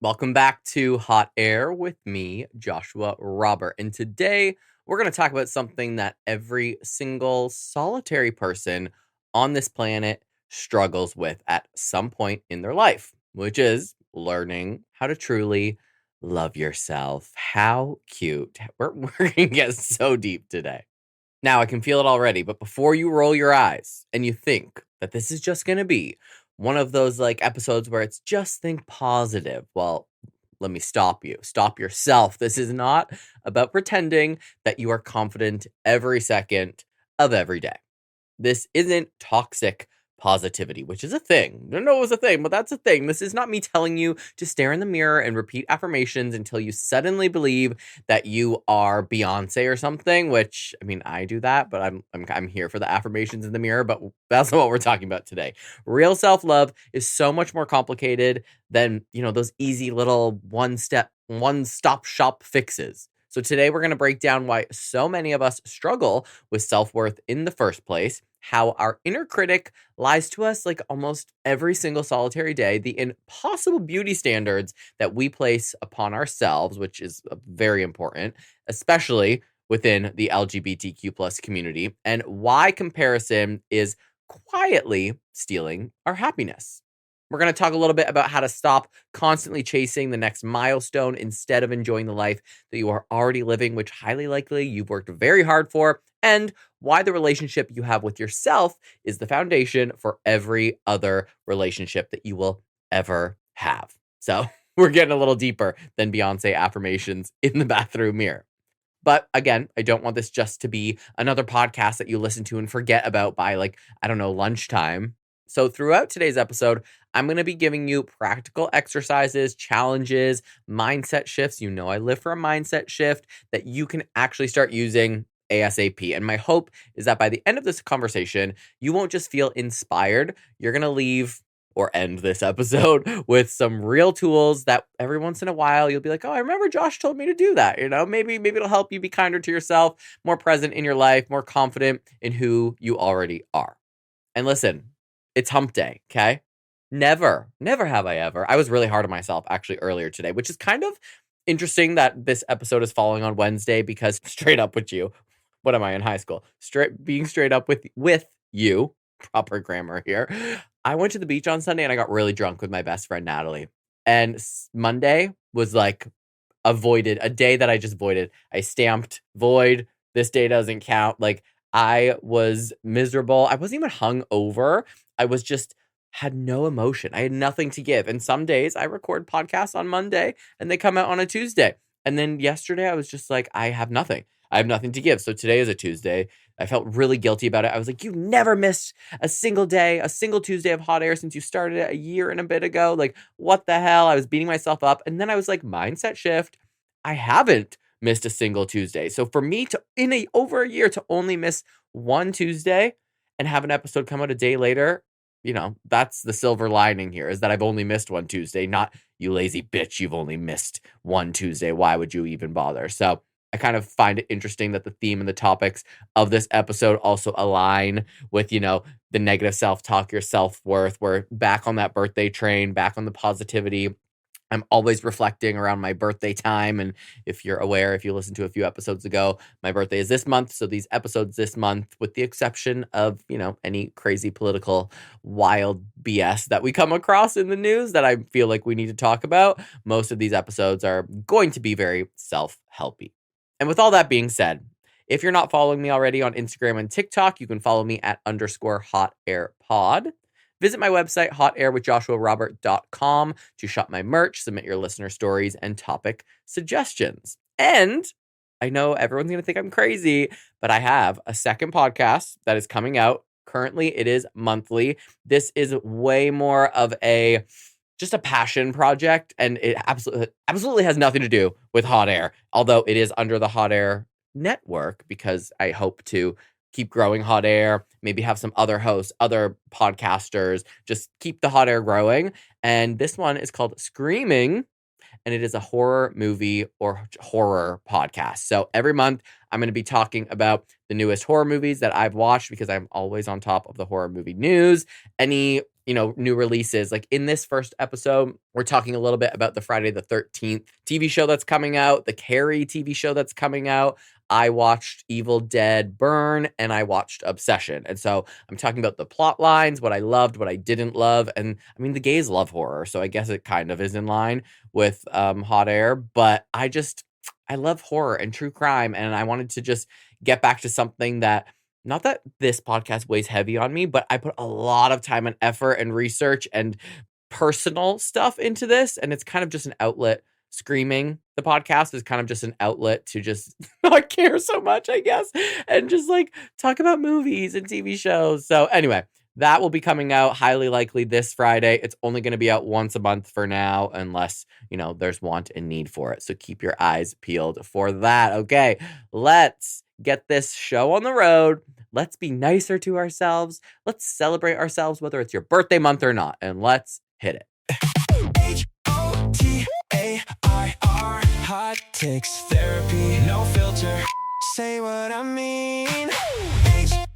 Welcome back to Hot Air with me, Joshua Robert. And today we're going to talk about something that every single solitary person on this planet struggles with at some point in their life, which is learning how to truly love yourself. How cute. We're going to get so deep today. Now, I can feel it already, but before you roll your eyes and you think that this is just going to be one of those episodes where it's just think positive, well, let me stop you. Stop yourself. This is not about pretending that you are confident every second of every day. This isn't toxic positivity, which is a thing. I don't know it was a thing, but that's a thing. This is not me telling you to stare in the mirror and repeat affirmations until you suddenly believe that you are Beyonce or something, which, I mean, I do that, but I'm here for the affirmations in the mirror, but that's not what we're talking about today. Real self-love is so much more complicated than, those easy little one-stop shop fixes. So today we're going to break down why so many of us struggle with self-worth in the first place, how our inner critic lies to us almost every single solitary day, the impossible beauty standards that we place upon ourselves, which is very important, especially within the LGBTQ plus community, and why comparison is quietly stealing our happiness. We're going to talk a little bit about how to stop constantly chasing the next milestone instead of enjoying the life that you are already living, which highly likely you've worked very hard for, and why the relationship you have with yourself is the foundation for every other relationship that you will ever have. So we're getting a little deeper than Beyonce affirmations in the bathroom mirror. But again, I don't want this just to be another podcast that you listen to and forget about by lunchtime. So throughout today's episode, I'm going to be giving you practical exercises, challenges, mindset shifts. I live for a mindset shift that you can actually start using ASAP. And my hope is that by the end of this conversation, you won't just feel inspired. You're going to leave or end this episode with some real tools that every once in a while you'll be like, oh, I remember Josh told me to do that. Maybe it'll help you be kinder to yourself, more present in your life, more confident in who you already are. And listen, it's hump day, okay? Never have I ever. I was really hard on myself actually earlier today, which is kind of interesting that this episode is falling on Wednesday because straight up with you, what am I in high school? Being straight up with you, proper grammar here. I went to the beach on Sunday and I got really drunk with my best friend Natalie. And Monday was a day that I just voided. I stamped void. This day doesn't count. I was miserable. I wasn't even hungover. I was just had no emotion. I had nothing to give. And some days I record podcasts on Monday and they come out on a Tuesday. And then yesterday I was just like, I have nothing. I have nothing to give. So today is a Tuesday. I felt really guilty about it. I was like, you never missed a single day, a single Tuesday of Hot Air since you started it a year and a bit ago. What the hell? I was beating myself up. And then I was like, mindset shift. I haven't missed a single Tuesday. So for me to, over a year, to only miss one Tuesday and have an episode come out a day later, that's the silver lining here, is that I've only missed one Tuesday, not you lazy bitch, you've only missed one Tuesday. Why would you even bother? So I kind of find it interesting that the theme and the topics of this episode also align with, the negative self-talk, your self-worth. We're back on that birthday train, back on the positivity. I'm always reflecting around my birthday time. And if you're aware, if you listened to a few episodes ago, my birthday is this month. So these episodes this month, with the exception of, any crazy political wild BS that we come across in the news that I feel like we need to talk about, most of these episodes are going to be very self-helpy. And with all that being said, if you're not following me already on Instagram and TikTok, you can follow me at _hotairpod. Visit my website, hotairwithjoshuarobert.com, to shop my merch, submit your listener stories, and topic suggestions. And I know everyone's going to think I'm crazy, but I have a second podcast that is coming out. Currently, it is monthly. This is way more of just a passion project, and it absolutely has nothing to do with Hot Air, although it is under the Hot Air network, because I hope to keep growing Hot Air, maybe have some other hosts, other podcasters, just keep the Hot Air growing. And this one is called Screaming, and it is a horror movie or horror podcast. So every month I'm going to be talking about the newest horror movies that I've watched, because I'm always on top of the horror movie news. Any new releases. Like in this first episode, we're talking a little bit about the Friday the 13th TV show that's coming out, the Carrie TV show that's coming out. I watched Evil Dead Burn and I watched Obsession. And so I'm talking about the plot lines, what I loved, what I didn't love. And I mean, the gays love horror. So I guess it kind of is in line with Hot Air. But I love horror and true crime. And I wanted to just get back to something that, not that this podcast weighs heavy on me, but I put a lot of time and effort and research and personal stuff into this. And it's kind of just an outlet. Screaming the podcast is kind of just an outlet to just not care so much, I guess, and just like talk about movies and TV shows. So anyway, that will be coming out highly likely this Friday. It's only going to be out once a month for now, unless, there's want and need for it. So keep your eyes peeled for that. Okay, let's get this show on the road. Let's be nicer to ourselves. Let's celebrate ourselves, whether it's your birthday month or not, and let's hit it. H-O-T-A-I-R, hot takes therapy, no filter. Say what I mean. H-O-T-A-I-R,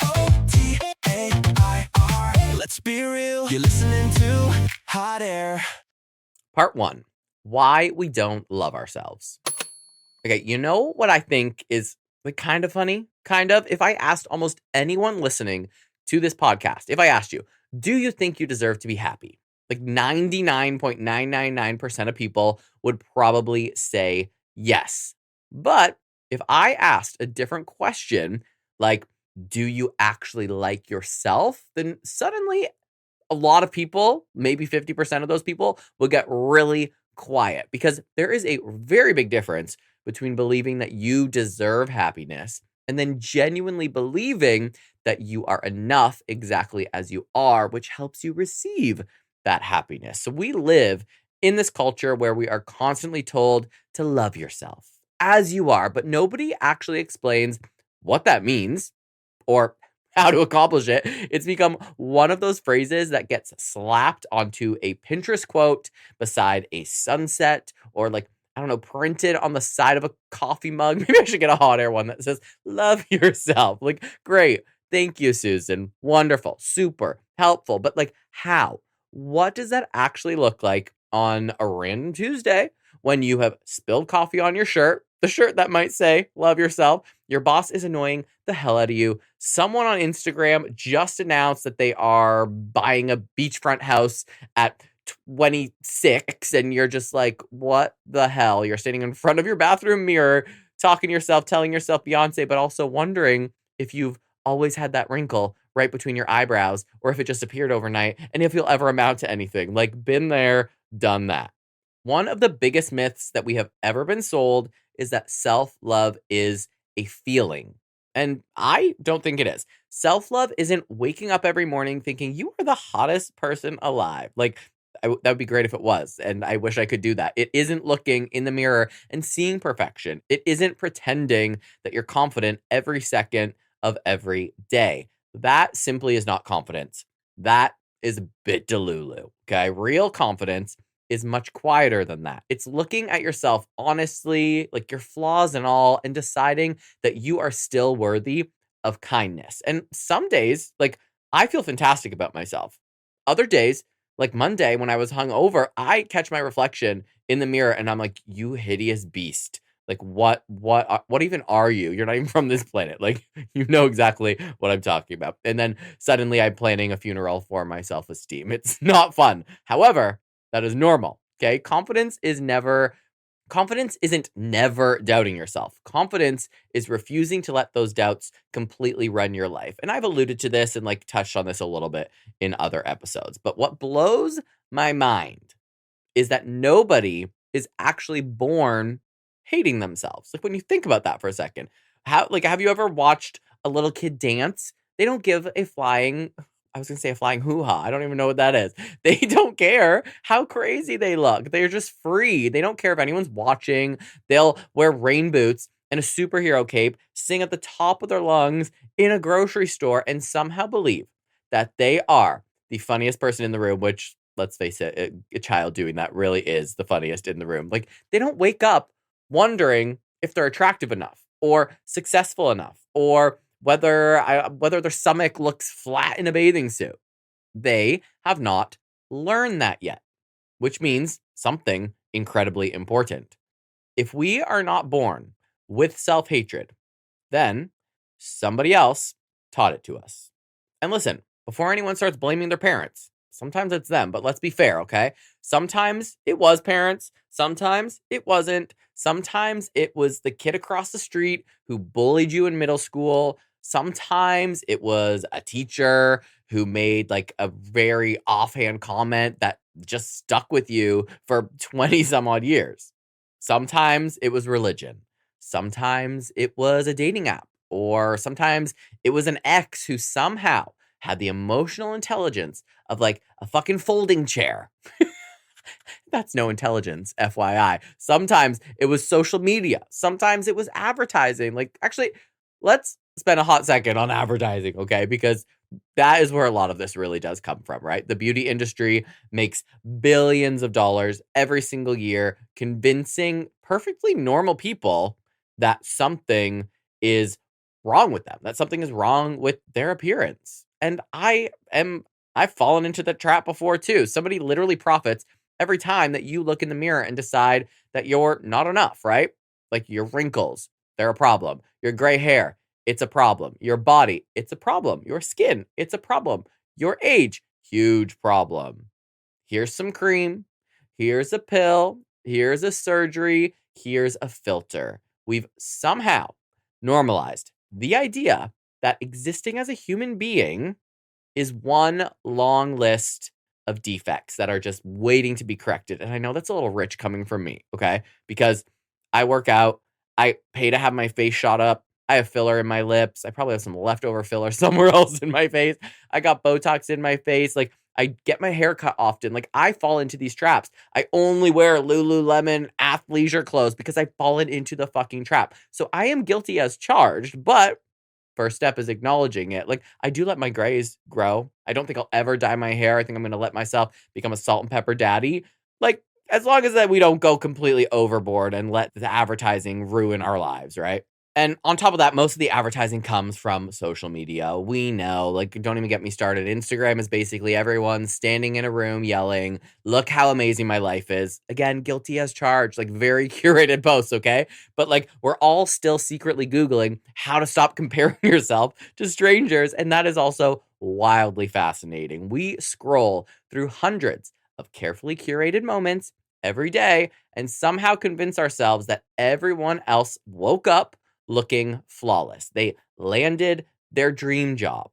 let's be real. You're listening to Hot Air. Part 1, why we don't love ourselves. Okay, you know what I think is like kind of funny? Kind of. If I asked almost anyone listening to this podcast, if I asked you, do you think you deserve to be happy? Like 99.999% of people would probably say yes. But if I asked a different question, like, do you actually like yourself? Then suddenly a lot of people, maybe 50% of those people, will get really quiet, because there is a very big difference between believing that you deserve happiness and then genuinely believing that you are enough exactly as you are, which helps you receive that happiness. So we live in this culture where we are constantly told to love yourself as you are, but nobody actually explains what that means or how to accomplish it. It's become one of those phrases that gets slapped onto a Pinterest quote beside a sunset, or like, I don't know, printed on the side of a coffee mug. Maybe I should get a Hot Air one that says, love yourself. Like, great. Thank you, Susan. Wonderful. Super helpful. But like, how? What does that actually look like on a random Tuesday when you have spilled coffee on your shirt, the shirt that might say, love yourself? Your boss is annoying the hell out of you. Someone on Instagram just announced that they are buying a beachfront house at 26, and you're just like, what the hell? You're sitting in front of your bathroom mirror, talking to yourself, telling yourself Beyonce, but also wondering if you've always had that wrinkle right between your eyebrows, or if it just appeared overnight, and if you'll ever amount to anything. Like, been there, done that. One of the biggest myths that we have ever been sold is that self-love is a feeling. And I don't think it is. Self-love isn't waking up every morning thinking you are the hottest person alive. Like, that would be great if it was, and I wish I could do that. It isn't looking in the mirror and seeing perfection. It isn't pretending that you're confident every second of every day. That simply is not confidence. That is a bit delulu, okay? Real confidence is much quieter than that. It's looking at yourself honestly, like your flaws and all, and deciding that you are still worthy of kindness. And some days, like, I feel fantastic about myself. Other days, like Monday when I was hungover, I catch my reflection in the mirror and I'm like, you hideous beast. Like, what even are you? You're not even from this planet. Like, you know exactly what I'm talking about. And then suddenly I'm planning a funeral for my self-esteem. It's not fun. However, that is normal. Okay. Confidence isn't never doubting yourself. Confidence is refusing to let those doubts completely run your life. And I've alluded to this and like touched on this a little bit in other episodes. But what blows my mind is that nobody is actually born hating themselves. Like, when you think about that for a second, have you ever watched a little kid dance? They don't give a flying hoo-ha. I don't even know what that is. They don't care how crazy they look. They're just free. They don't care if anyone's watching. They'll wear rain boots and a superhero cape, sing at the top of their lungs in a grocery store, and somehow believe that they are the funniest person in the room, which, let's face it, a child doing that really is the funniest in the room. Like, they don't wake up wondering if they're attractive enough or successful enough, or whether their stomach looks flat in a bathing suit. They have not learned that yet, which means something incredibly important. If we are not born with self hatred, then somebody else taught it to us. And listen, before anyone starts blaming their parents, sometimes it's them, but let's be fair, okay? Sometimes it was parents, sometimes it wasn't. Sometimes it was the kid across the street who bullied you in middle school. Sometimes it was a teacher who made like a very offhand comment that just stuck with you for 20 some odd years. Sometimes it was religion. Sometimes it was a dating app, or sometimes it was an ex who somehow had the emotional intelligence of like a fucking folding chair. That's no intelligence, FYI. Sometimes it was social media. Sometimes it was advertising. Like, actually, let's spend a hot second on advertising, okay? Because that is where a lot of this really does come from, right? The beauty industry makes billions of dollars every single year, convincing perfectly normal people that something is wrong with them, that something is wrong with their appearance. And I've fallen into the trap before too. Somebody literally profits every time that you look in the mirror and decide that you're not enough, right? Like your wrinkles, they're a problem. Your gray hair, it's a problem. Your body, it's a problem. Your skin, it's a problem. Your age, huge problem. Here's some cream. Here's a pill. Here's a surgery. Here's a filter. We've somehow normalized the idea that existing as a human being is one long list of defects that are just waiting to be corrected. And I know that's a little rich coming from me, okay? Because I work out, I pay to have my face shot up, I have filler in my lips, I probably have some leftover filler somewhere else in my face. I got Botox in my face, like I get my hair cut often. Like I fall into these traps. I only wear Lululemon athleisure clothes because I've fallen into the fucking trap. So I am guilty as charged, but first step is acknowledging it. Like, I do let my grays grow. I don't think I'll ever dye my hair. I think I'm going to let myself become a salt and pepper daddy. Like, as long as that we don't go completely overboard and let the advertising ruin our lives, right? And on top of that, most of the advertising comes from social media. We know, like, don't even get me started. Instagram is basically everyone standing in a room yelling, look how amazing my life is. Again, guilty as charged, like very curated posts, okay? But like, we're all still secretly Googling how to stop comparing yourself to strangers. And that is also wildly fascinating. We scroll through hundreds of carefully curated moments every day and somehow convince ourselves that everyone else woke up looking flawless. They landed their dream job.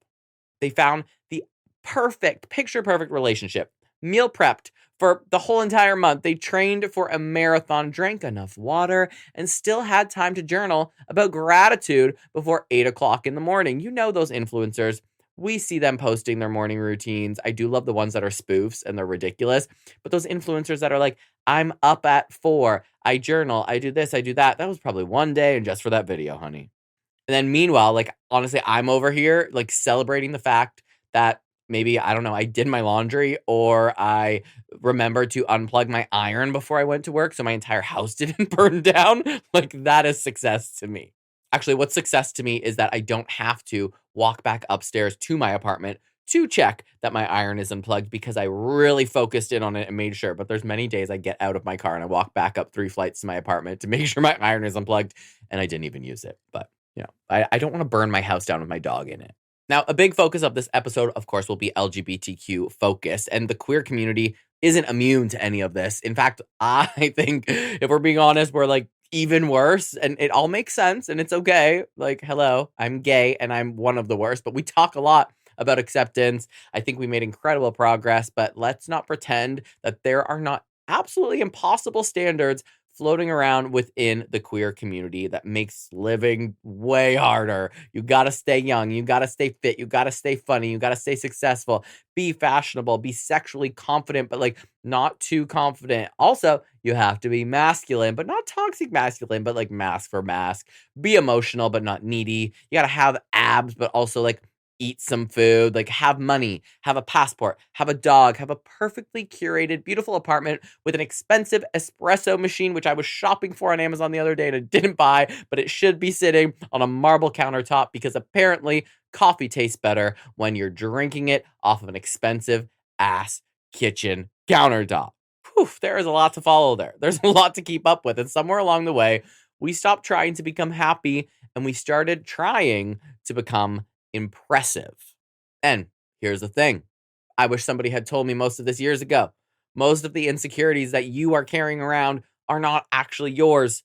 They found the perfect, picture perfect relationship, meal prepped for the whole entire month. They trained for a marathon, drank enough water, and still had time to journal about gratitude before 8 o'clock in the morning. You know those influencers. We see them posting their morning routines. I do love the ones that are spoofs and they're ridiculous. But those influencers that are like, I'm up at 4, I journal, I do this, I do that. That was probably one day and just for that video, honey. And then meanwhile, like, honestly, I'm over here, like, celebrating the fact that maybe, I don't know, I did my laundry or I remembered to unplug my iron before I went to work so my entire house didn't burn down. Like, that is success to me. Actually, what's success to me is that I don't have to walk back upstairs to my apartment to check that my iron is unplugged because I really focused in on it and made sure. But there's many days I get out of my car and I walk back up 3 flights to my apartment to make sure my iron is unplugged and I didn't even use it. But I don't want to burn my house down with my dog in it. Now, a big focus of this episode, of course, will be LGBTQ focused, and the queer community isn't immune to any of this. In fact, I think if we're being honest, we're like even worse, and it all makes sense, and it's okay. Like, hello, I'm gay, and I'm one of the worst, but we talk a lot about acceptance. I think we made incredible progress, but let's not pretend that there are not absolutely impossible standards floating around within the queer community that makes living way harder. You got to stay young. You got to stay fit. You got to stay funny. You got to stay successful. Be fashionable. Be sexually confident, but like not too confident. Also, you have to be masculine, but not toxic masculine, but like mask for mask. Be emotional, but not needy. You got to have abs, but also like eat some food, like have money, have a passport, have a dog, have a perfectly curated, beautiful apartment with an expensive espresso machine, which I was shopping for on Amazon the other day and I didn't buy, but it should be sitting on a marble countertop because apparently coffee tastes better when you're drinking it off of an expensive ass kitchen countertop. Whew, there is a lot to follow there. There's a lot to keep up with. And somewhere along the way, we stopped trying to become happy and we started trying to become impressive. And here's the thing, I wish somebody had told me most of this years ago. Most of the insecurities that you are carrying around are not actually yours.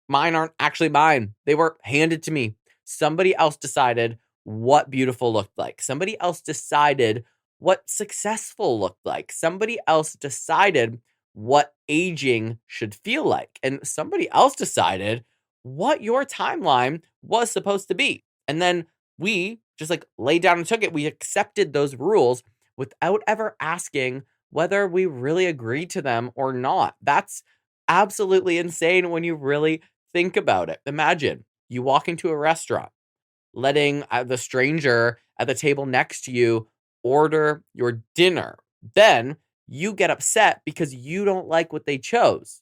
Mine aren't actually mine. They were handed to me. Somebody else decided what beautiful looked like. Somebody else decided what successful looked like. Somebody else decided what aging should feel like. And somebody else decided what your timeline was supposed to be. And then we just like laid down and took it. We accepted those rules without ever asking whether we really agreed to them or not. That's absolutely insane when you really think about it. Imagine you walk into a restaurant, letting the stranger at the table next to you order your dinner. Then you get upset because you don't like what they chose.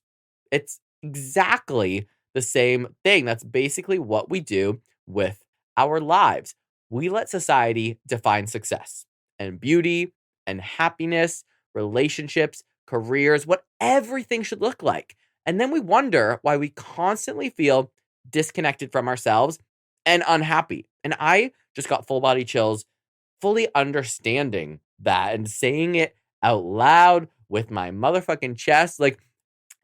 It's exactly the same thing. That's basically what we do with our lives. We let society define success and beauty and happiness, relationships, careers, what everything should look like. And then we wonder why we constantly feel disconnected from ourselves and unhappy. And I just got full body chills, fully understanding that and saying it out loud with my motherfucking chest. Like,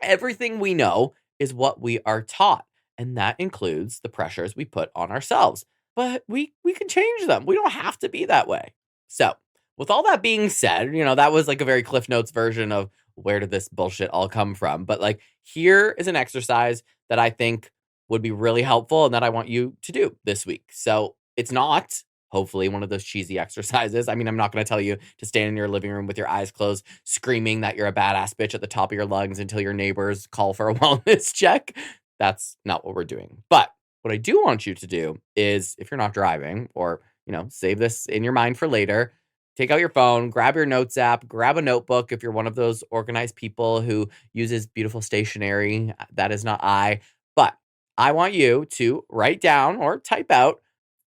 everything we know is what we are taught. And that includes the pressures we put on ourselves. But we can change them. We don't have to be that way. So, with all that being said, that was like a very Cliff Notes version of where did this bullshit all come from? But like, here is an exercise that I think would be really helpful and that I want you to do this week. So it's not, hopefully, one of those cheesy exercises. I mean, I'm not going to tell you to stand in your living room with your eyes closed, screaming that you're a badass bitch at the top of your lungs until your neighbors call for a wellness check. That's not what we're doing. But what I do want you to do is, if you're not driving, or, save this in your mind for later, take out your phone, grab your notes app, grab a notebook if you're one of those organized people who uses beautiful stationery. That is not I. But I want you to write down or type out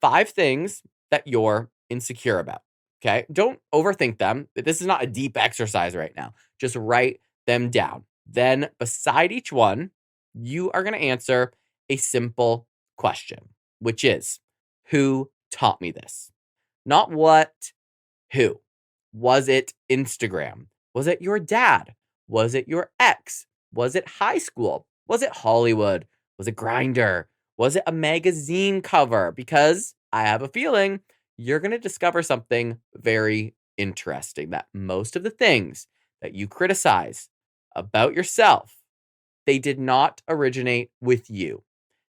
5 things that you're insecure about. Okay? Don't overthink them. This is not a deep exercise right now. Just write them down. Then beside each one, you are going to answer a simple question, which is, who taught me this? Not what, who. Was it Instagram? Was it your dad? Was it your ex? Was it high school? Was it Hollywood? Was it Grindr? Was it a magazine cover? Because I have a feeling you're going to discover something very interesting, that most of the things that you criticize about yourself, they did not originate with you.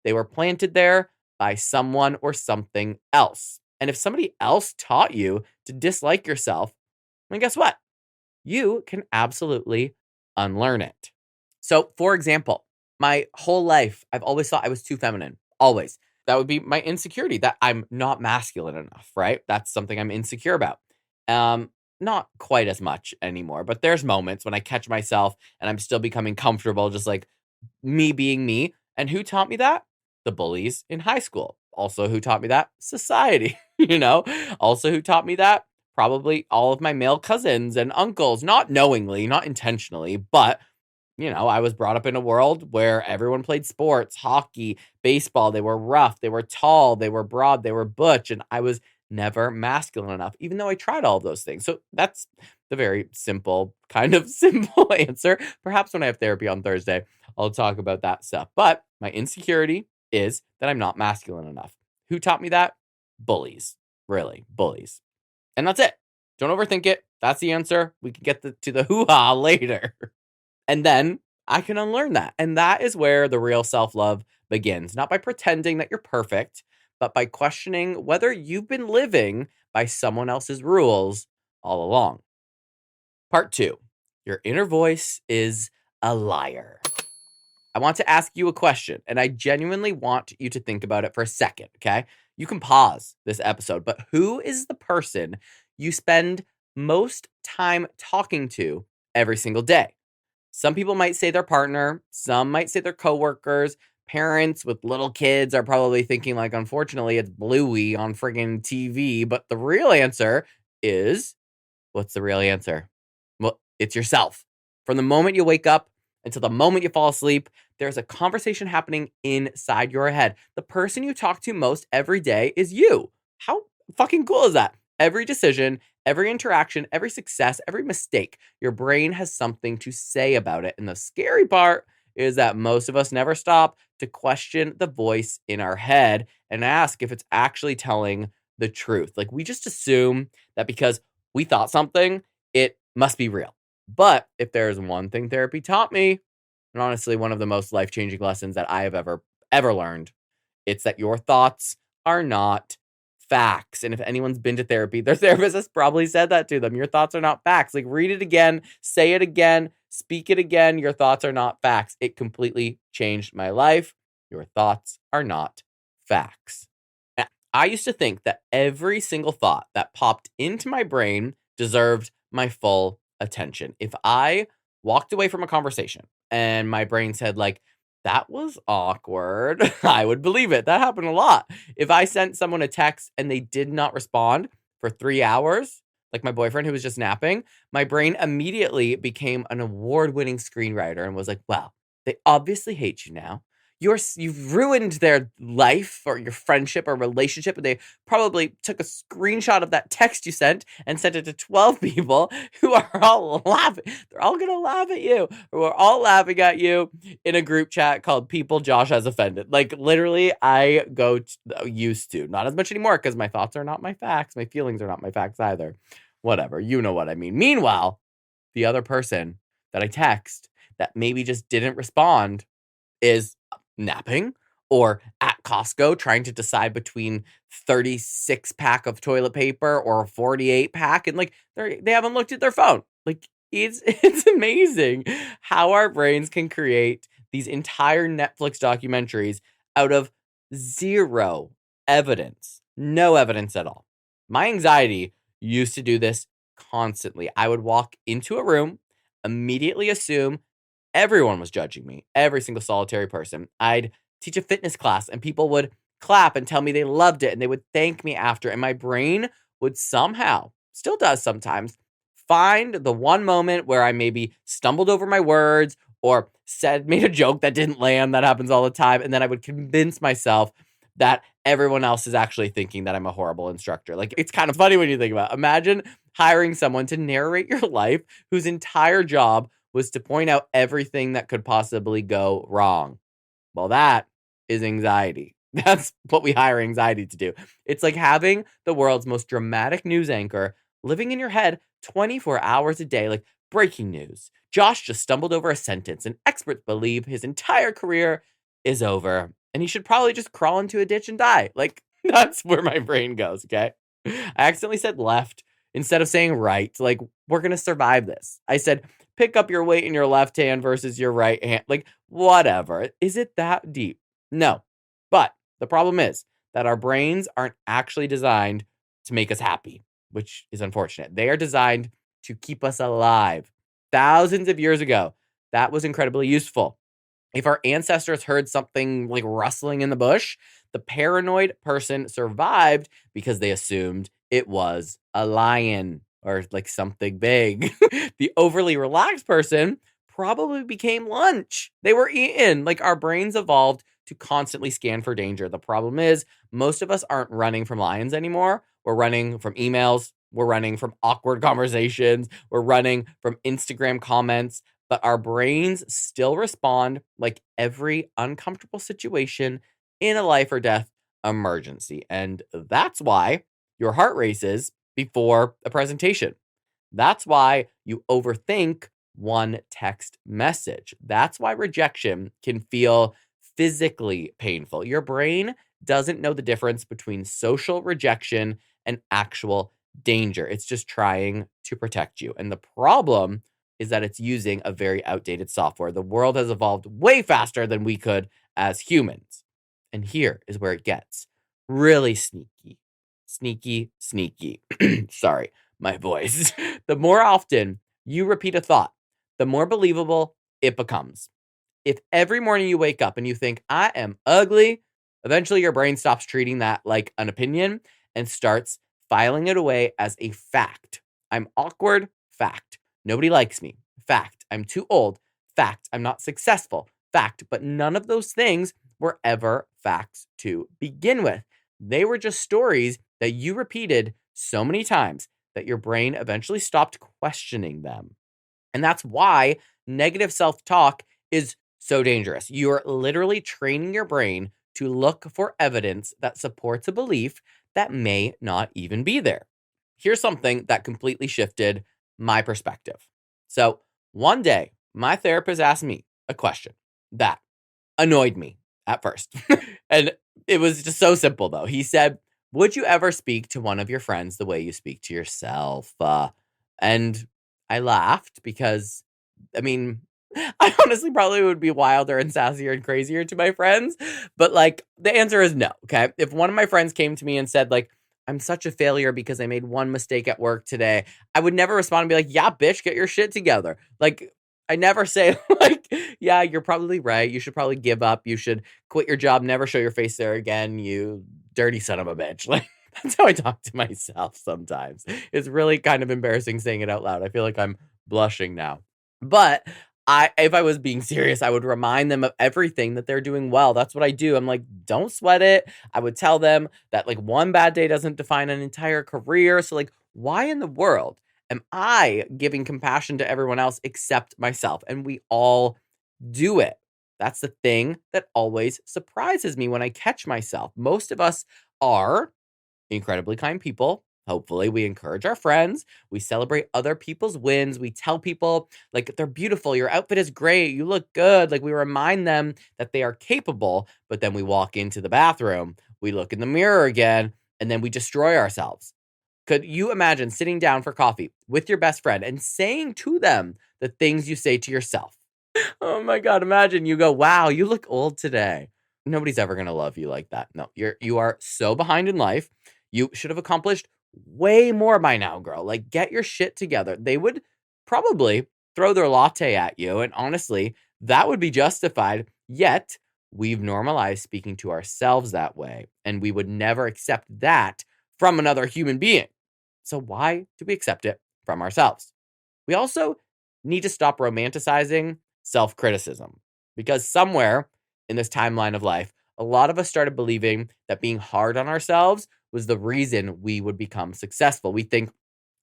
They were planted there by someone or something else. And if somebody else taught you to dislike yourself, then guess what? You can absolutely unlearn it. So, for example, my whole life, I've always thought I was too feminine. Always. That would be my insecurity, that I'm not masculine enough, right? That's something I'm insecure about. Not quite as much anymore, but there's moments when I catch myself and I'm still becoming comfortable, just like me being me. And who taught me that? The bullies in high school. Also, who taught me that? Society, Also, who taught me that? Probably all of my male cousins and uncles, not knowingly, not intentionally, but I was brought up in a world where everyone played sports, hockey, baseball. They were rough, they were tall, they were broad, they were butch, and I was never masculine enough, even though I tried all of those things. So that's the very simple, kind of simple answer. Perhaps when I have therapy on Thursday, I'll talk about that stuff. But my insecurity is that I'm not masculine enough. Who taught me that? Bullies. Really, bullies. And that's it. Don't overthink it. That's the answer. We can get to the hoo-ha later. And then I can unlearn that. And that is where the real self-love begins. Not by pretending that you're perfect, but by questioning whether you've been living by someone else's rules all along. Part 2. Your inner voice is a liar. I want to ask you a question, and I genuinely want you to think about it for a second, okay? You can pause this episode, but who is the person you spend most time talking to every single day? Some people might say their partner, some might say their coworkers, Parents with little kids are probably thinking, like, unfortunately, it's Bluey on friggin' TV, but the real answer is what's the real answer? Well, it's yourself. From the moment you wake up until the moment you fall asleep, there's a conversation happening inside your head. The person you talk to most every day is you. How fucking cool is that? Every decision, every interaction, every success, every mistake, your brain has something to say about it. And the scary part is that most of us never stop to question the voice in our head and ask if it's actually telling the truth. Like, we just assume that because we thought something, it must be real. But if there's one thing therapy taught me, and honestly, one of the most life changing lessons that I have ever learned, it's that your thoughts are not facts. And if anyone's been to therapy, their therapist has probably said that to them. Your thoughts are not facts. Like, read it again, say it again, speak it again. Your thoughts are not facts. It completely changed my life. Your thoughts are not facts. I used to think that every single thought that popped into my brain deserved my full attention. If I walked away from a conversation and my brain said, like, that was awkward, I would believe it. That happened a lot. If I sent someone a text and they did not respond for 3 hours, like my boyfriend who was just napping, my brain immediately became an award-winning screenwriter and was like, well, they obviously hate you now. You've ruined their life or your friendship or relationship, and they probably took a screenshot of that text you sent it to 12 people who are all laughing. They're all gonna laugh at you. Or we're all laughing at you in a group chat called People Josh Has Offended. Like, literally, I used to, not as much anymore because my thoughts are not my facts. My feelings are not my facts either. Whatever, you know what I mean. Meanwhile, the other person that I text that maybe just didn't respond is napping or at Costco trying to decide between 36 pack of toilet paper or a 48 pack, and like they haven't looked at their phone. Like, it's amazing how our brains can create these entire Netflix documentaries out of zero evidence. No evidence at all. My anxiety used to do this constantly. I would walk into a room, immediately assume everyone was judging me, every single solitary person. I'd teach a fitness class and people would clap and tell me they loved it and they would thank me after. And my brain would somehow, still does sometimes, find the one moment where I maybe stumbled over my words or made a joke that didn't land. That happens all the time. And then I would convince myself that everyone else is actually thinking that I'm a horrible instructor. Like, it's kind of funny when you think about it. Imagine hiring someone to narrate your life whose entire job was to point out everything that could possibly go wrong. Well, that is anxiety. That's what we hire anxiety to do. It's like having the world's most dramatic news anchor living in your head 24 hours a day, like breaking news. Josh just stumbled over a sentence, and experts believe his entire career is over, and he should probably just crawl into a ditch and die. Like, that's where my brain goes, okay? I accidentally said left instead of saying right. Like, we're going to survive this. I said, pick up your weight in your left hand versus your right hand. Like, whatever. Is it that deep? No. But the problem is that our brains aren't actually designed to make us happy, which is unfortunate. They are designed to keep us alive. Thousands of years ago, that was incredibly useful. If our ancestors heard something like rustling in the bush, the paranoid person survived because they assumed it was a lion or like something big. The overly relaxed person probably became lunch. They were eaten. Like, our brains evolved to constantly scan for danger. The problem is, most of us aren't running from lions anymore. We're running from emails. We're running from awkward conversations. We're running from Instagram comments. But our brains still respond like every uncomfortable situation in a life or death emergency. And that's why your heart races before a presentation. That's why you overthink one text message. That's why rejection can feel physically painful. Your brain doesn't know the difference between social rejection and actual danger. It's just trying to protect you. And the problem is that it's using a very outdated software. The world has evolved way faster than we could as humans. And here is where it gets really sneaky. Sneaky, sneaky. Sorry, my voice. The more often you repeat a thought, the more believable it becomes. If every morning you wake up and you think, I am ugly, eventually your brain stops treating that like an opinion and starts filing it away as a fact. I'm awkward, fact. Nobody likes me, fact. I'm too old, fact. I'm not successful, fact. But none of those things were ever facts to begin with. They were just stories that you repeated so many times that your brain eventually stopped questioning them. And that's why negative self talk is so dangerous. You're literally training your brain to look for evidence that supports a belief that may not even be there. Here's something that completely shifted my perspective. So, one day, my therapist asked me a question that annoyed me at first. And it was just so simple, though. He said, would you ever speak to one of your friends the way you speak to yourself? And I laughed because, I mean, I honestly probably would be wilder and sassier and crazier to my friends. But like, the answer is no. Okay. If one of my friends came to me and said, like, I'm such a failure because I made one mistake at work today, I would never respond and be like, yeah, bitch, get your shit together. Like, I never say, like, yeah, you're probably right. You should probably give up. You should quit your job, never show your face there again, you dirty son of a bitch. Like, that's how I talk to myself sometimes. It's really kind of embarrassing saying it out loud. I feel like I'm blushing now. But if I was being serious, I would remind them of everything that they're doing well. That's what I do. I'm like, don't sweat it. I would tell them that like one bad day doesn't define an entire career. So like, why in the world am I giving compassion to everyone else except myself? And we all do it. That's the thing that always surprises me when I catch myself. Most of us are incredibly kind people. Hopefully, we encourage our friends. We celebrate other people's wins. We tell people, like, they're beautiful. Your outfit is great. You look good. Like, we remind them that they are capable. But then we walk into the bathroom, we look in the mirror again, and then we destroy ourselves. Could you imagine sitting down for coffee with your best friend and saying to them the things you say to yourself? Oh my God, imagine you go, wow, you look old today. Nobody's ever gonna love you like that. No, you are so behind in life. You should have accomplished way more by now, girl. Like, get your shit together. They would probably throw their latte at you, and honestly, that would be justified. Yet, we've normalized speaking to ourselves that way, and we would never accept that from another human being. So why do we accept it from ourselves? We also need to stop romanticizing self criticism because somewhere in this timeline of life, a lot of us started believing that being hard on ourselves was the reason we would become successful. We think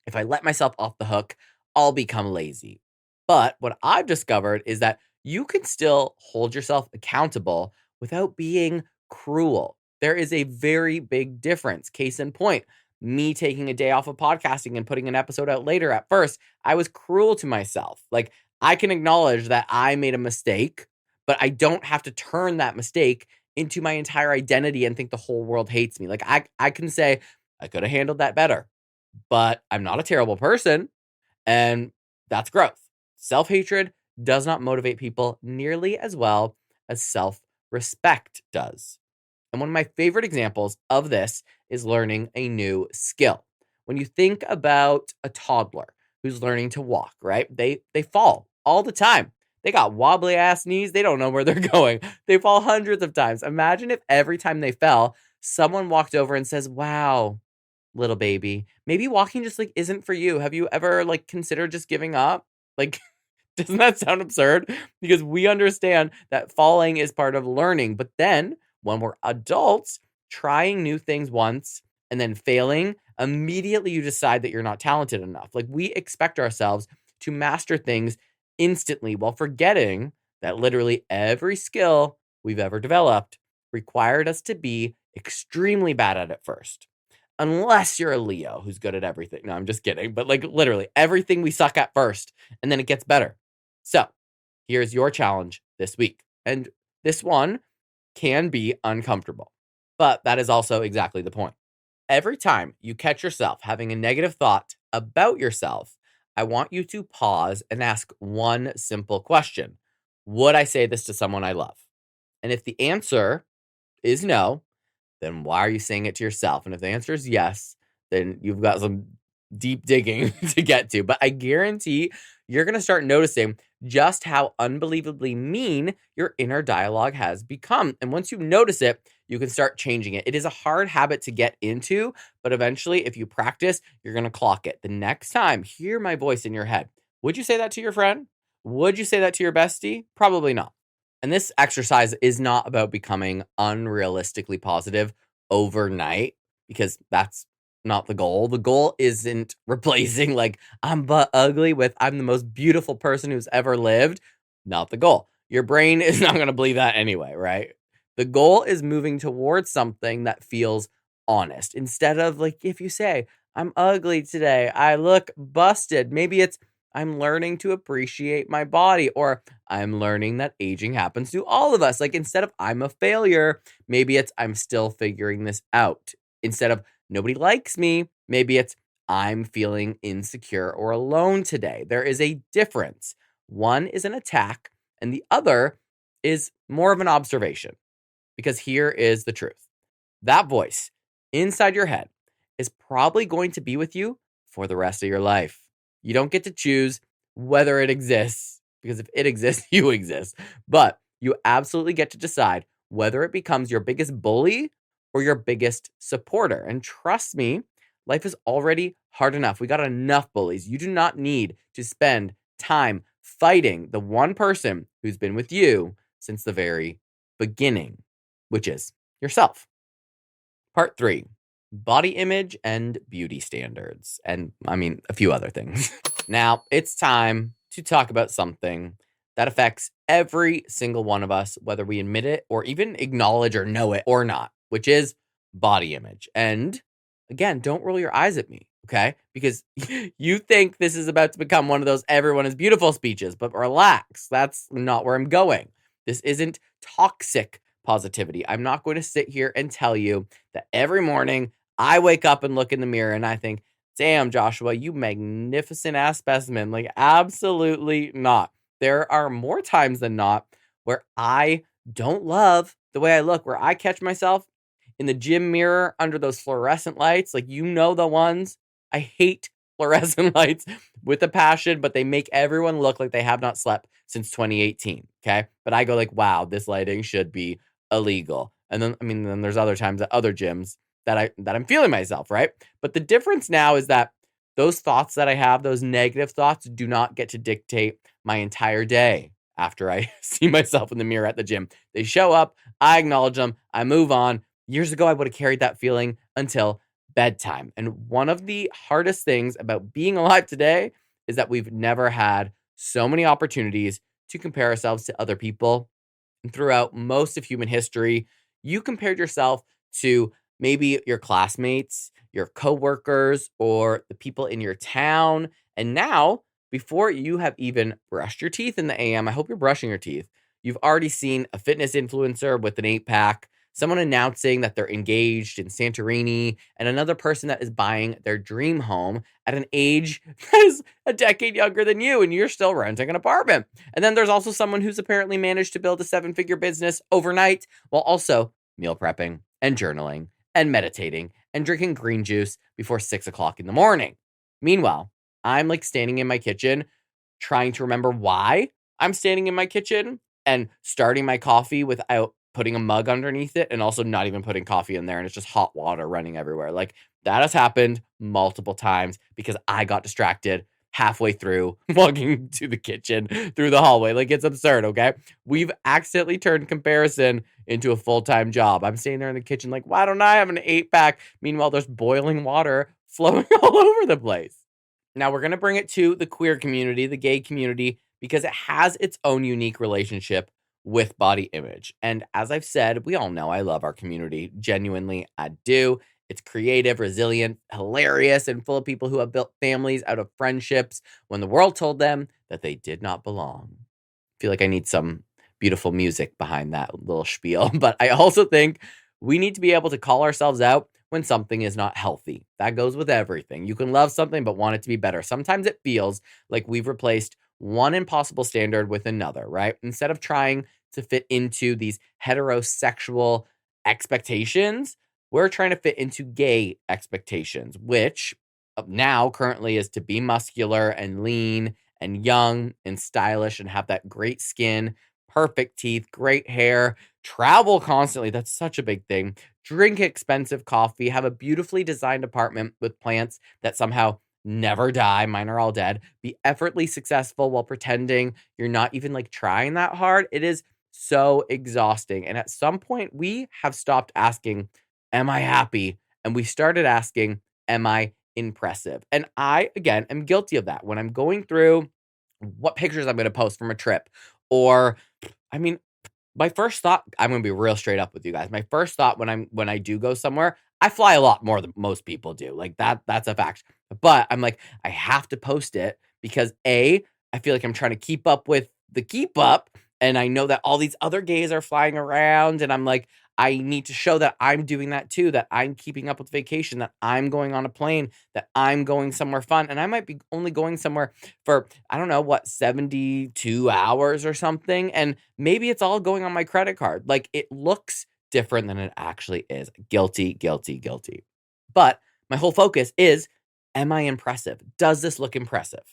if I let myself off the hook, I'll become lazy. But what I've discovered is that you can still hold yourself accountable without being cruel. There is a very big difference. Case in point, me taking a day off of podcasting and putting an episode out later. At first, I was cruel to myself. Like, I can acknowledge that I made a mistake, but I don't have to turn that mistake into my entire identity and think the whole world hates me. Like, I can say, I could have handled that better, but I'm not a terrible person. And that's growth. Self hatred does not motivate people nearly as well as self respect does. And one of my favorite examples of this is learning a new skill. When you think about a toddler who's learning to walk, right? They fall all the time. They got wobbly ass knees. They don't know where they're going. They fall hundreds of times. Imagine if every time they fell, someone walked over and says, "Wow, little baby, maybe walking just like isn't for you. Have you ever like considered just giving up?" Like, doesn't that sound absurd? Because we understand that falling is part of learning, but then when we're adults, trying new things once and then failing, immediately you decide that you're not talented enough. Like, we expect ourselves to master things instantly while forgetting that literally every skill we've ever developed required us to be extremely bad at it first. Unless you're a Leo who's good at everything. No, I'm just kidding. But like literally everything we suck at first, and then it gets better. So here's your challenge this week. And this one can be uncomfortable, but that is also exactly the point. Every time you catch yourself having a negative thought about yourself, I want you to pause and ask one simple question. Would I say this to someone I love? And if the answer is no, then why are you saying it to yourself? And if the answer is yes, then you've got some deep digging to get to. But I guarantee you're going to start noticing just how unbelievably mean your inner dialogue has become. And once you notice it, you can start changing it. It is a hard habit to get into, but eventually, if you practice, you're going to clock it. The next time, hear my voice in your head. Would you say that to your friend? Would you say that to your bestie? Probably not. And this exercise is not about becoming unrealistically positive overnight, because that's not the goal. The goal isn't replacing like I'm but ugly with I'm the most beautiful person who's ever lived. Not the goal. Your brain is not going to believe that anyway, right? The goal is moving towards something that feels honest. Instead of like if you say, I'm ugly today, I look busted. Maybe it's I'm learning to appreciate my body, or I'm learning that aging happens to all of us. Like instead of I'm a failure, maybe it's I'm still figuring this out. Instead of nobody likes me, maybe it's I'm feeling insecure or alone today. There is a difference. One is an attack, and the other is more of an observation. Because here is the truth. That voice inside your head is probably going to be with you for the rest of your life. You don't get to choose whether it exists, because if it exists, you exist. But you absolutely get to decide whether it becomes your biggest bully or your biggest supporter. And trust me, life is already hard enough. We got enough bullies. You do not need to spend time fighting the one person who's been with you since the very beginning, which is yourself. Part 3, body image and beauty standards. And I mean, a few other things. Now, it's time to talk about something that affects every single one of us, whether we admit it or even acknowledge or know it or not, which is body image. And again, don't roll your eyes at me, okay? Because you think this is about to become one of those everyone is beautiful speeches, but relax. That's not where I'm going. This isn't toxic positivity. I'm not going to sit here and tell you that every morning I wake up and look in the mirror and I think, damn, Joshua, you magnificent ass specimen. Like, absolutely not. There are more times than not where I don't love the way I look, where I catch myself in the gym mirror under those fluorescent lights. Like, you know, the ones. I hate fluorescent lights with a passion, but they make everyone look like they have not slept since 2018. Okay. But I go like, wow, this lighting should be illegal. And then, I mean, then there's other times at other gyms that I'm feeling myself, right? But the difference now is that those thoughts that I have, those negative thoughts, do not get to dictate my entire day after I see myself in the mirror at the gym. They show up, I acknowledge them, I move on. Years ago, I would have carried that feeling until bedtime. And one of the hardest things about being alive today is that we've never had so many opportunities to compare ourselves to other people. And throughout most of human history, you compared yourself to maybe your classmates, your coworkers, or the people in your town. And now, before you have even brushed your teeth in the AM, I hope you're brushing your teeth. You've already seen a fitness influencer with an 8-pack, someone announcing that they're engaged in Santorini, and another person that is buying their dream home at an age that is a decade younger than you, and you're still renting an apartment. And then there's also someone who's apparently managed to build a 7-figure business overnight while also meal prepping and journaling and meditating and drinking green juice before 6 o'clock in the morning. Meanwhile, I'm like standing in my kitchen trying to remember why I'm standing in my kitchen and starting my coffee without putting a mug underneath it, and also not even putting coffee in there, and it's just hot water running everywhere. Like, that has happened multiple times because I got distracted halfway through walking to the kitchen through the hallway. Like, it's absurd, okay? We've accidentally turned comparison into a full-time job. I'm standing there in the kitchen like, why don't I have an 8-pack? Meanwhile, there's boiling water flowing all over the place. Now, we're going to bring it to the queer community, the gay community, because it has its own unique relationship with body image. And as I've said, we all know I love our community. Genuinely, I do. It's creative, resilient, hilarious, and full of people who have built families out of friendships when the world told them that they did not belong. I feel like I need some beautiful music behind that little spiel. But I also think we need to be able to call ourselves out when something is not healthy. That goes with everything. You can love something but want it to be better. Sometimes it feels like we've replaced one impossible standard with another, right? Instead of trying to fit into these heterosexual expectations, we're trying to fit into gay expectations, which now currently is to be muscular and lean and young and stylish and have that great skin, perfect teeth, great hair, travel constantly. That's such a big thing. Drink expensive coffee, have a beautifully designed apartment with plants that somehow never die. Mine are all dead. Be effortlessly successful while pretending you're not even like trying that hard. It is so exhausting. And at some point, we have stopped asking, am I happy? And we started asking, am I impressive? And I, again, am guilty of that. When I'm going through what pictures I'm going to post from a trip, or I mean, my first thought, I'm gonna be real straight up with you guys. My first thought when I do go somewhere, I fly a lot more than most people do. Like that's a fact. But I'm like, I have to post it because A, I feel like I'm trying to keep up with the keep up. And I know that all these other gays are flying around. And I'm like, I need to show that I'm doing that too, that I'm keeping up with vacation, that I'm going on a plane, that I'm going somewhere fun. And I might be only going somewhere for, I don't know, what, 72 hours or something. And maybe it's all going on my credit card. Like it looks different than it actually is. Guilty, guilty, guilty. But my whole focus is, am I impressive? Does this look impressive?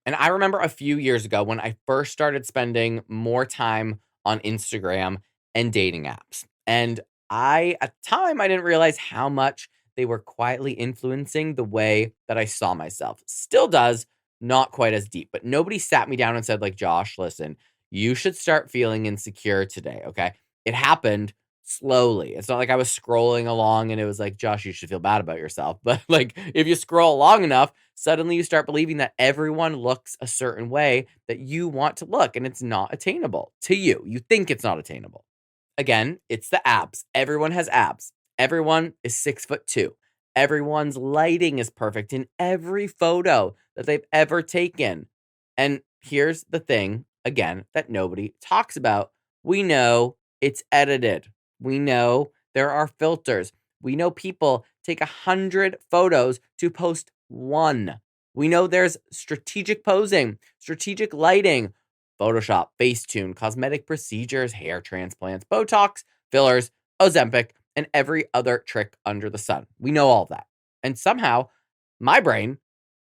And I remember a few years ago when I first started spending more time on Instagram and dating apps. And at the time, I didn't realize how much they were quietly influencing the way that I saw myself. Still does, not quite as deep, but nobody sat me down and said, like, Josh, listen, you should start feeling insecure today. Okay. It happened slowly. It's not like I was scrolling along and it was like, Josh, you should feel bad about yourself. But like, if you scroll long enough, suddenly you start believing that everyone looks a certain way that you want to look, and it's not attainable to you. You think it's not attainable. Again, it's the abs. Everyone has abs. Everyone is 6'2". Everyone's lighting is perfect in every photo that they've ever taken. And here's the thing, again, that nobody talks about. We know it's edited. We know there are filters. We know people take 100 photos to post one. We know there's strategic posing, strategic lighting, Photoshop, Facetune, cosmetic procedures, hair transplants, Botox, fillers, Ozempic, and every other trick under the sun. We know all of that. And somehow my brain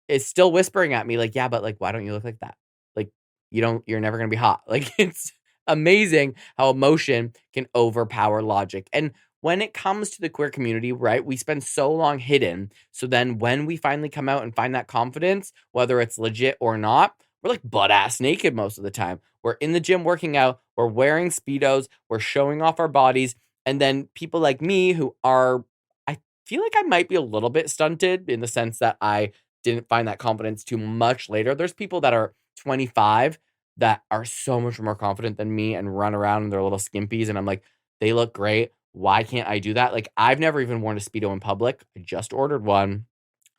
is still whispering at me like, yeah, but like, why don't you look like that? Like, you're never going to be hot. Like, it's amazing how emotion can overpower logic. And when it comes to the queer community, right, we spend so long hidden. So then when we finally come out and find that confidence, whether it's legit or not, we're like butt ass naked most of the time. We're in the gym working out, we're wearing Speedos, we're showing off our bodies. And then people like me who are, I feel like I might be a little bit stunted in the sense that I didn't find that confidence too much later. There's people that are 25 that are so much more confident than me and run around in their little skimpies. And I'm like, they look great. Why can't I do that? Like, I've never even worn a Speedo in public. I just ordered one.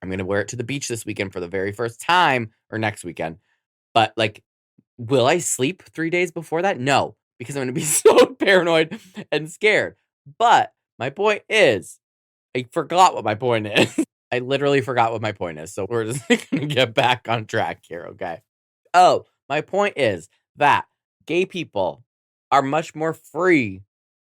I'm going to wear it to the beach this weekend for the very first time, or next weekend. But like, will I sleep 3 days before that? No, because I'm going to be so paranoid and scared. But my point is, I forgot what my point is. I literally forgot what my point is. So we're just going to get back on track here, okay? Oh, my point is that gay people are much more free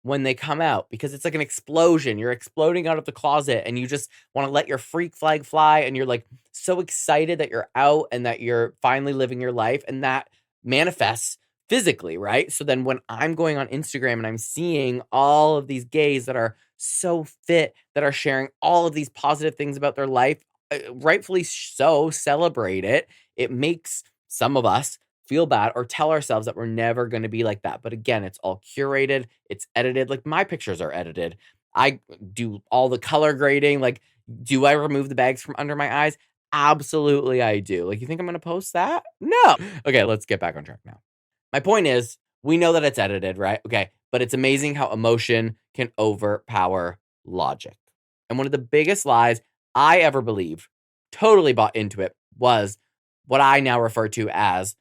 when they come out because it's like an explosion. You're exploding out of the closet and you just want to let your freak flag fly. And you're like so excited that you're out and that you're finally living your life. And that manifests physically, right? So then when I'm going on Instagram and I'm seeing all of these gays that are so fit, that are sharing all of these positive things about their life, rightfully so, celebrate it. It makes some of us feel bad or tell ourselves that we're never going to be like that. But again, it's all curated, it's edited. Like my pictures are edited. I do all the color grading. Like, do I remove the bags from under my eyes? Absolutely, I do. Like, you think I'm going to post that? No. Okay, let's get back on track now. My point is, we know that it's edited, right? Okay, but it's amazing how emotion can overpower logic. And one of the biggest lies I ever believed, totally bought into it, was what I now refer to as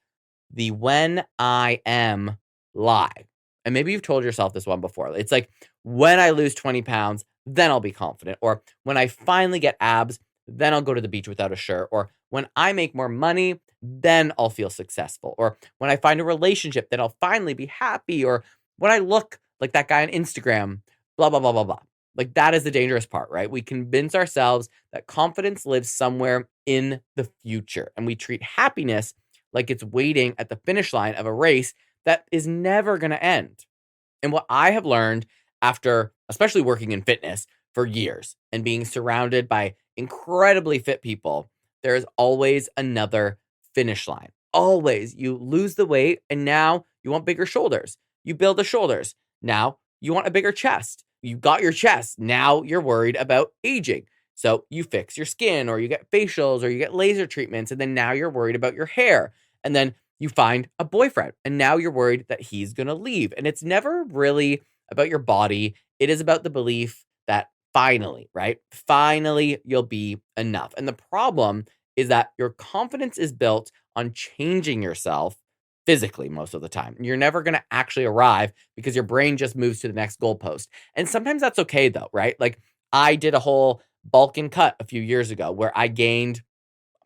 the when I am lie. And maybe you've told yourself this one before. It's like, when I lose 20 pounds, then I'll be confident. Or when I finally get abs, then I'll go to the beach without a shirt. Or when I make more money, then I'll feel successful. Or when I find a relationship, then I'll finally be happy. Or when I look like that guy on Instagram, blah, blah, blah, blah, blah. Like, that is the dangerous part, right? We convince ourselves that confidence lives somewhere in the future, and we treat happiness like it's waiting at the finish line of a race that is never going to end. And what I have learned after, especially working in fitness for years and being surrounded by incredibly fit people, there is always another finish line. Always. You lose the weight and now you want bigger shoulders. You build the shoulders. Now you want a bigger chest. You got your chest. Now you're worried about aging. So you fix your skin or you get facials or you get laser treatments. And then now you're worried about your hair. And then you find a boyfriend and now you're worried that he's going to leave. And it's never really about your body. It is about the belief that finally, right? Finally, you'll be enough. And the problem is that your confidence is built on changing yourself physically most of the time. You're never going to actually arrive because your brain just moves to the next goalpost. And sometimes that's okay though, right? Like I did a whole Balkan cut a few years ago where I gained,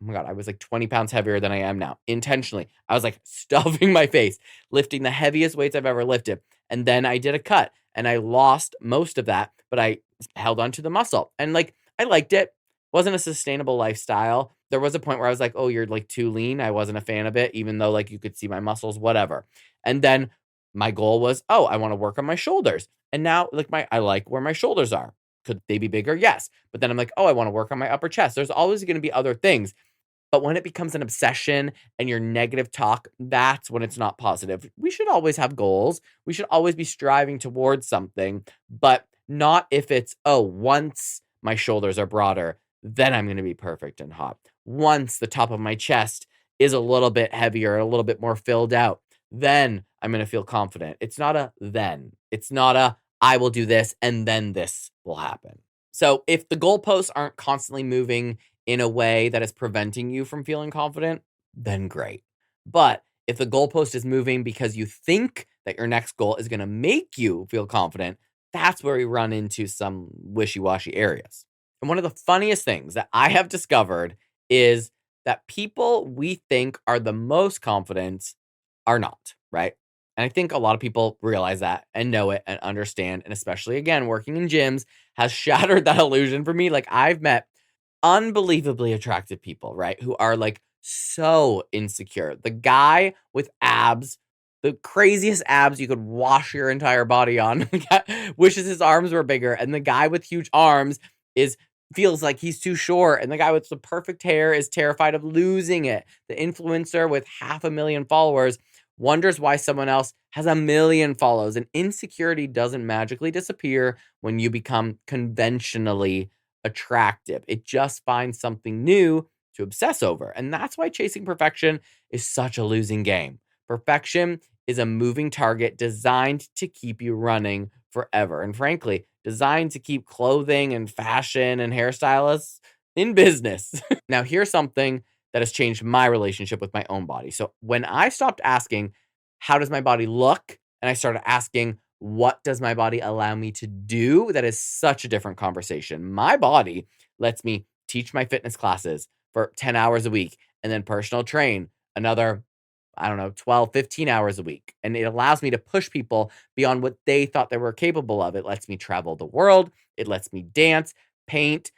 oh my God, I was like 20 pounds heavier than I am now, intentionally. I was like stuffing my face, lifting the heaviest weights I've ever lifted. And then I did a cut and I lost most of that, but I held on to the muscle. And like, I liked it. Wasn't a sustainable lifestyle. There was a point where I was like, oh, you're like too lean. I wasn't a fan of it, even though like you could see my muscles, whatever. And then my goal was, oh, I want to work on my shoulders. And now like I like where my shoulders are. Could they be bigger? Yes. But then I'm like, oh, I want to work on my upper chest. There's always going to be other things. But when it becomes an obsession and your negative talk, that's when it's not positive. We should always have goals. We should always be striving towards something, but not if it's, oh, once my shoulders are broader, then I'm going to be perfect and hot. Once the top of my chest is a little bit heavier, a little bit more filled out, then I'm going to feel confident. It's not a then. It's not a I will do this and then this will happen. So if the goalposts aren't constantly moving in a way that is preventing you from feeling confident, then great. But if the goalpost is moving because you think that your next goal is going to make you feel confident, that's where we run into some wishy-washy areas. And one of the funniest things that I have discovered is that people we think are the most confident are not, right? And I think a lot of people realize that and know it and understand. And especially, again, working in gyms has shattered that illusion for me. Like I've met unbelievably attractive people, right? Who are like so insecure. The guy with abs, the craziest abs you could wash your entire body on, wishes his arms were bigger. And the guy with huge arms is feels like he's too short. And the guy with the perfect hair is terrified of losing it. The influencer with 500,000 followers wonders why someone else has 1,000,000 follows. And insecurity doesn't magically disappear when you become conventionally attractive. It just finds something new to obsess over. And that's why chasing perfection is such a losing game. Perfection is a moving target designed to keep you running forever. And frankly, designed to keep clothing and fashion and hairstylists in business. Now, here's something that has changed my relationship with my own body. So when I stopped asking, how does my body look? And I started asking, what does my body allow me to do? That is such a different conversation. My body lets me teach my fitness classes for 10 hours a week and then personal train another, 12, 15 hours a week. And it allows me to push people beyond what they thought they were capable of. It lets me travel the world. It lets me dance, paint,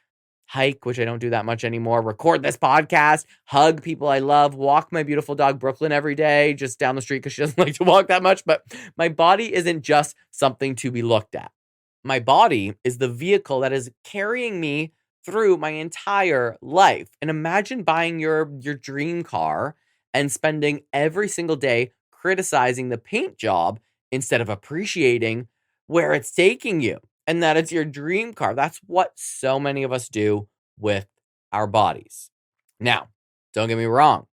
hike, which I don't do that much anymore, record this podcast, hug people I love, walk my beautiful dog Brooklyn every day, just down the street because she doesn't like to walk that much. But my body isn't just something to be looked at. My body is the vehicle that is carrying me through my entire life. And imagine buying your dream car and spending every single day criticizing the paint job instead of appreciating where it's taking you and that it's your dream car. That's what so many of us do with our bodies. Now, don't get me wrong.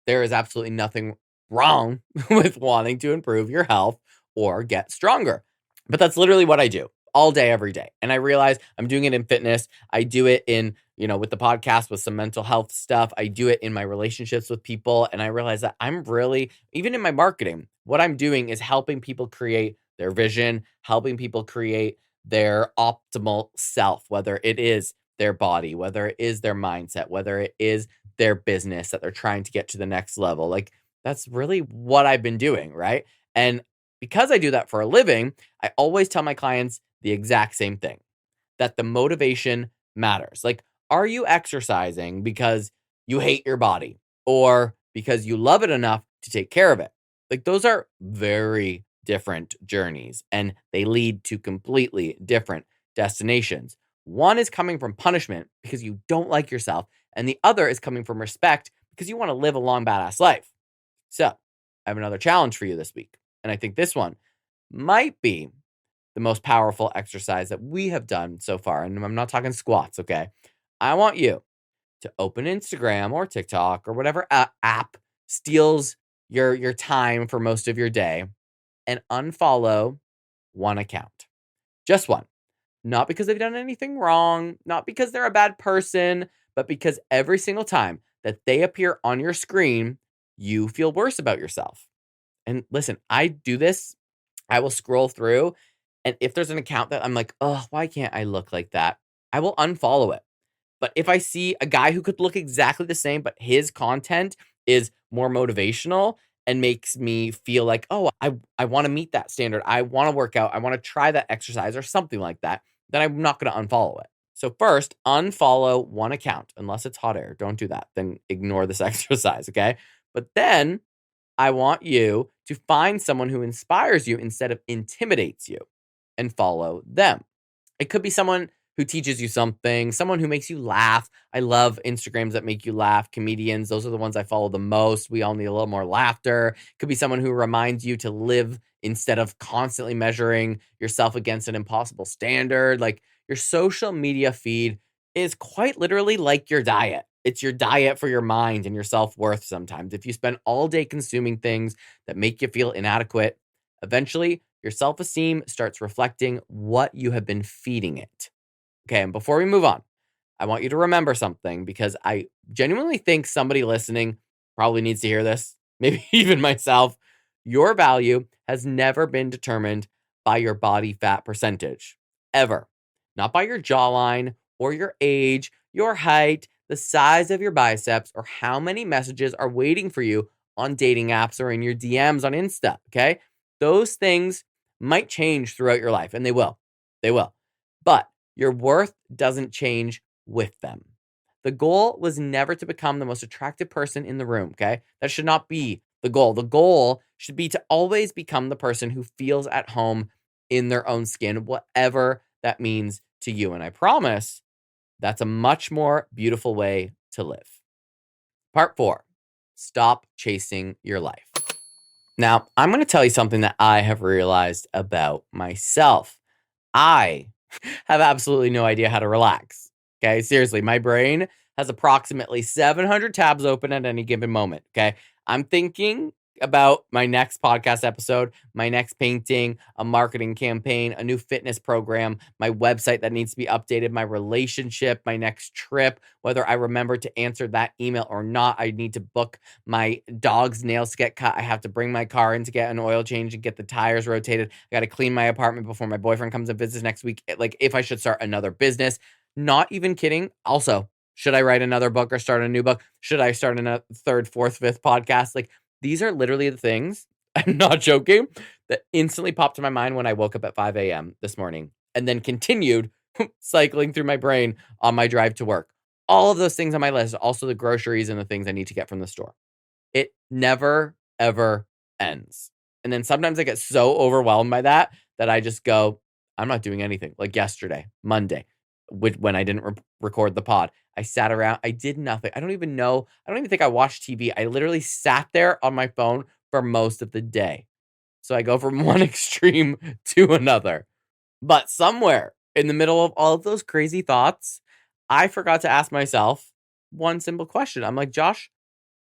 There is absolutely nothing wrong with wanting to improve your health or get stronger. But that's literally what I do all day, every day. And I realize I'm doing it in fitness. I do it in, with the podcast, with some mental health stuff. I do it in my relationships with people. And I realize that I'm really, even in my marketing, what I'm doing is helping people create their vision, helping people create their optimal self, whether it is their body, whether it is their mindset, whether it is their business that they're trying to get to the next level. Like that's really what I've been doing, right? And because I do that for a living, I always tell my clients the exact same thing, that the motivation matters. Like, are you exercising because you hate your body? Or because you love it enough to take care of it. Like those are very different journeys and they lead to completely different destinations. One is coming from punishment because you don't like yourself, and the other is coming from respect because you want to live a long, badass life. So, I have another challenge for you this week. And I think this one might be the most powerful exercise that we have done so far. And I'm not talking squats, okay? I want you to open Instagram or TikTok or whatever app steals your time for most of your day and unfollow one account. Just one. Not because they've done anything wrong, not because they're a bad person, but because every single time that they appear on your screen, you feel worse about yourself. And listen, I do this. I will scroll through, and if there's an account that I'm like, oh, why can't I look like that? I will unfollow it. But if I see a guy who could look exactly the same, but his content is more motivational and makes me feel like, oh, I want to meet that standard. I want to work out. I want to try that exercise or something like that, then I'm not going to unfollow it. So first, unfollow one account, unless it's hot air. Don't do that. Then ignore this exercise, okay? But then I want you to find someone who inspires you instead of intimidates you and follow them. It could be someone who teaches you something, someone who makes you laugh. I love Instagrams that make you laugh. Comedians, those are the ones I follow the most. We all need a little more laughter. It could be someone who reminds you to live instead of constantly measuring yourself against an impossible standard. Like your social media feed is quite literally like your diet. It's your diet for your mind and your self-worth sometimes. If you spend all day consuming things that make you feel inadequate, eventually your self-esteem starts reflecting what you have been feeding it. Okay, and before we move on, I want you to remember something because I genuinely think somebody listening probably needs to hear this, maybe even myself. Your value has never been determined by your body fat percentage, ever. Not by your jawline or your age, your height, the size of your biceps, or how many messages are waiting for you on dating apps or in your DMs on Insta, okay? Those things might change throughout your life, and they will. They will. But your worth doesn't change with them. The goal was never to become the most attractive person in the room, okay? That should not be the goal. The goal should be to always become the person who feels at home in their own skin, whatever that means to you. And I promise that's a much more beautiful way to live. Part 4, stop chasing your life. Now, I'm going to tell you something that I have realized about myself. I have absolutely no idea how to relax. Okay, seriously, my brain has approximately 700 tabs open at any given moment. Okay, I'm thinking about my next podcast episode, my next painting, a marketing campaign, a new fitness program, my website that needs to be updated, my relationship, my next trip, whether I remember to answer that email or not. I need to book my dog's nails to get cut. I have to bring my car in to get an oil change and get the tires rotated. I got to clean my apartment before my boyfriend comes and visits next week. Like if I should start another business, not even kidding. Also, should I write another book or start a new book? Should I start a third, fourth, fifth podcast? Like these are literally the things, I'm not joking, that instantly popped to my mind when I woke up at 5 a.m. this morning and then continued cycling through my brain on my drive to work. All of those things on my list, also the groceries and the things I need to get from the store. It never, ever ends. And then sometimes I get so overwhelmed by that I just go, I'm not doing anything. Like yesterday, Monday, when I didn't record the pod, I sat around. I did nothing. I don't even think I watched TV. I literally sat there on my phone for most of the day. So I go from one extreme to another. But somewhere in the middle of all of those crazy thoughts, I forgot to ask myself one simple question. I'm like, Josh,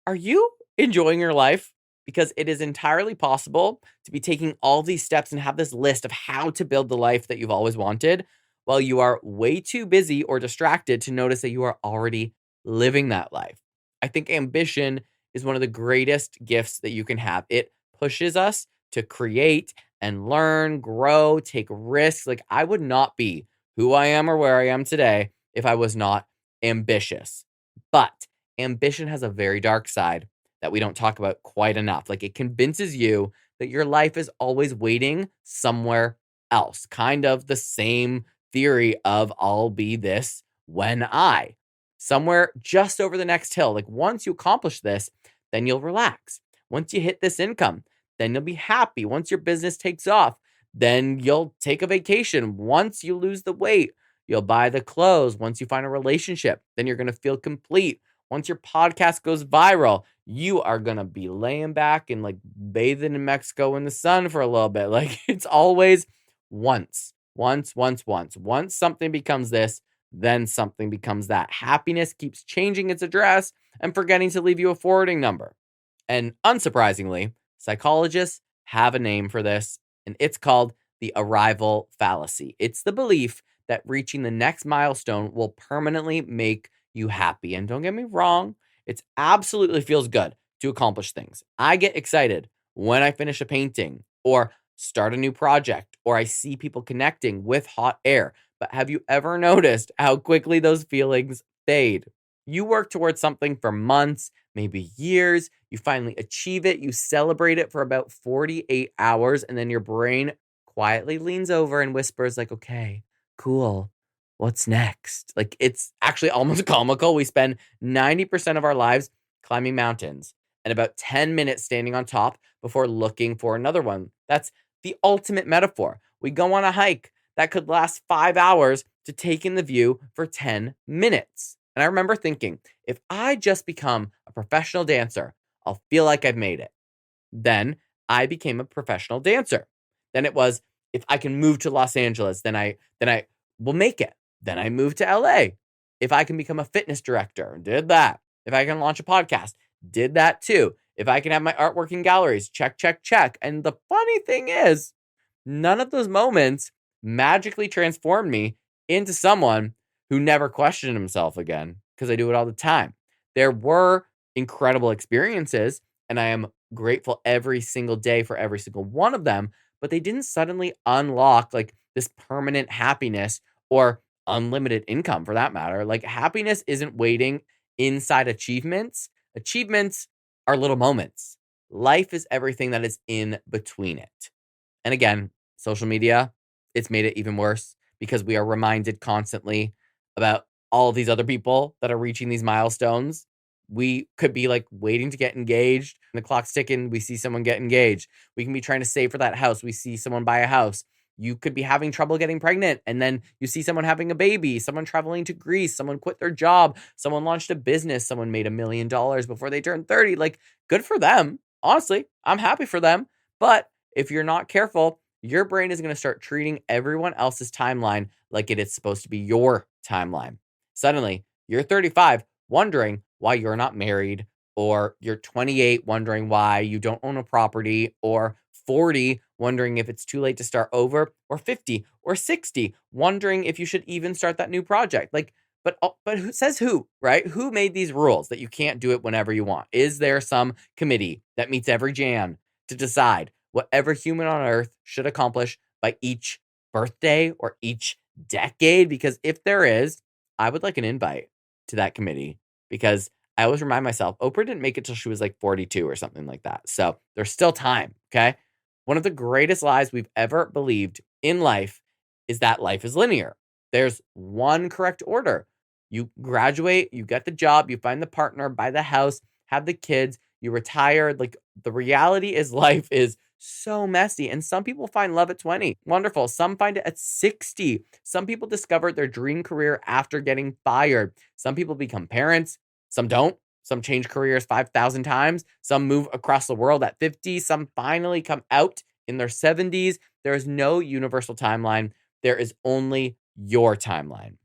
are you enjoying your life? Because it is entirely possible to be taking all these steps and have this list of how to build the life that you've always wanted while you are way too busy or distracted to notice that you are already living that life. I think ambition is one of the greatest gifts that you can have. It pushes us to create and learn, grow, take risks. Like I would not be who I am or where I am today if I was not ambitious. But ambition has a very dark side that we don't talk about quite enough. Like it convinces you that your life is always waiting somewhere else. Kind of the same theory of I'll be this when somewhere just over the next hill. Like once you accomplish this, then you'll relax. Once you hit this income, then you'll be happy. Once your business takes off, then you'll take a vacation. Once you lose the weight, you'll buy the clothes. Once you find a relationship, then you're going to feel complete. Once your podcast goes viral, you are going to be laying back and like bathing in Mexico in the sun for a little bit. Like it's always once, once, once, once. Once something becomes this, then something becomes that. Happiness keeps changing its address and forgetting to leave you a forwarding number. And unsurprisingly, psychologists have a name for this, and it's called the arrival fallacy. It's the belief that reaching the next milestone will permanently make you happy. And don't get me wrong, it absolutely feels good to accomplish things. I get excited when I finish a painting or start a new project or I see people connecting with hot air. But have you ever noticed how quickly those feelings fade? You work towards something for months, maybe years. You finally achieve it. You celebrate it for about 48 hours. And then your brain quietly leans over and whispers, like, okay, cool. What's next? Like, it's actually almost comical. We spend 90% of our lives climbing mountains and about 10 minutes standing on top before looking for another one. That's the ultimate metaphor. We go on a hike that could last 5 hours to take in the view for 10 minutes. And I remember thinking, if I just become a professional dancer, I'll feel like I've made it. Then I became a professional dancer. Then it was, if I can move to Los Angeles, then I will make it. Then I moved to LA. If I can become a fitness director, did that. If I can launch a podcast, did that too. If I can have my artwork in galleries, check, check, check. And the funny thing is, none of those moments magically transformed me into someone who never questioned himself again, because I do it all the time. There were incredible experiences, and I am grateful every single day for every single one of them, but they didn't suddenly unlock like this permanent happiness or unlimited income for that matter. Like happiness isn't waiting inside achievements. Achievements are little moments. Life is everything that is in between it. And again, social media, it's made it even worse because we are reminded constantly about all these other people that are reaching these milestones. We could be like waiting to get engaged. And the clock's ticking. We see someone get engaged. We can be trying to save for that house. We see someone buy a house. You could be having trouble getting pregnant. And then you see someone having a baby, someone traveling to Greece, someone quit their job, someone launched a business, someone made $1 million before they turned 30. Like, good for them. Honestly, I'm happy for them. But if you're not careful, your brain is going to start treating everyone else's timeline like it is supposed to be your timeline. Suddenly, you're 35 wondering why you're not married, or you're 28 wondering why you don't own a property, or 40 wondering if it's too late to start over, or 50 or 60 wondering if you should even start that new project. Like, but who says who, right? Who made these rules that you can't do it whenever you want? Is there some committee that meets every Jan to decide what every human on earth should accomplish by each birthday or each decade? Because if there is, I would like an invite to that committee, because I always remind myself, Oprah didn't make it till she was like 42 or something like that. So there's still time. Okay. One of the greatest lies we've ever believed in life is that life is linear. There's one correct order. You graduate, you get the job, you find the partner, buy the house, have the kids, you retire. Like, the reality is life is so messy. And some people find love at 20. Wonderful. Some find it at 60. Some people discover their dream career after getting fired. Some people become parents. Some don't. Some change careers 5,000 times. Some move across the world at 50. Some finally come out in their 70s. There is no universal timeline. There is only your timeline.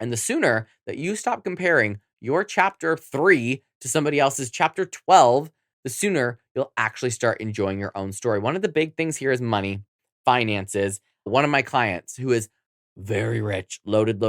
And the sooner that you stop comparing your chapter 3 to somebody else's chapter 12, the sooner you'll actually start enjoying your own story. One of the big things here is money, finances. One of my clients who is very rich, loaded,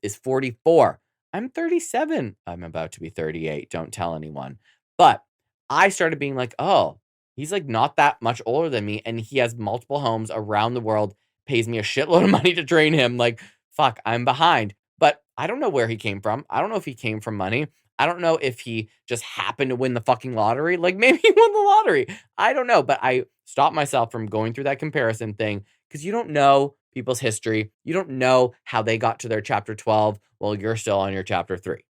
is 44. I'm 37. I'm about to be 38. Don't tell anyone. But I started being like, oh, he's like not that much older than me. And he has multiple homes around the world, pays me a shitload of money to train him. Like, fuck, I'm behind. But I don't know where he came from. I don't know if he came from money. I don't know if he just happened to win the fucking lottery. Like, maybe he won the lottery. I don't know. But I stopped myself from going through that comparison thing, because you don't know people's history. You don't know how they got to their chapter 12 while you're still on your chapter 3.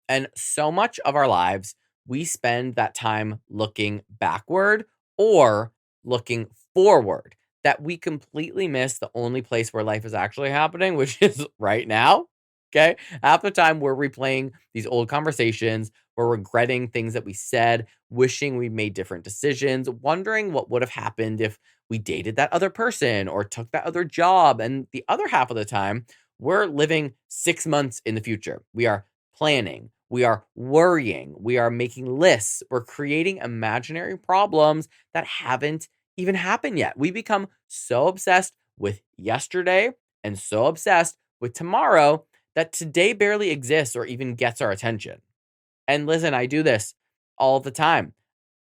And so much of our lives, we spend that time looking backward or looking forward, that we completely miss the only place where life is actually happening, which is right now. Okay. Half the time we're replaying these old conversations, we're regretting things that we said, wishing we made different decisions, wondering what would have happened if we dated that other person or took that other job. And the other half of the time, we're living 6 months in the future. We are planning, we are worrying, we are making lists, we're creating imaginary problems that haven't even happened yet. We become so obsessed with yesterday and so obsessed with tomorrow that today barely exists or even gets our attention. And listen, I do this all the time.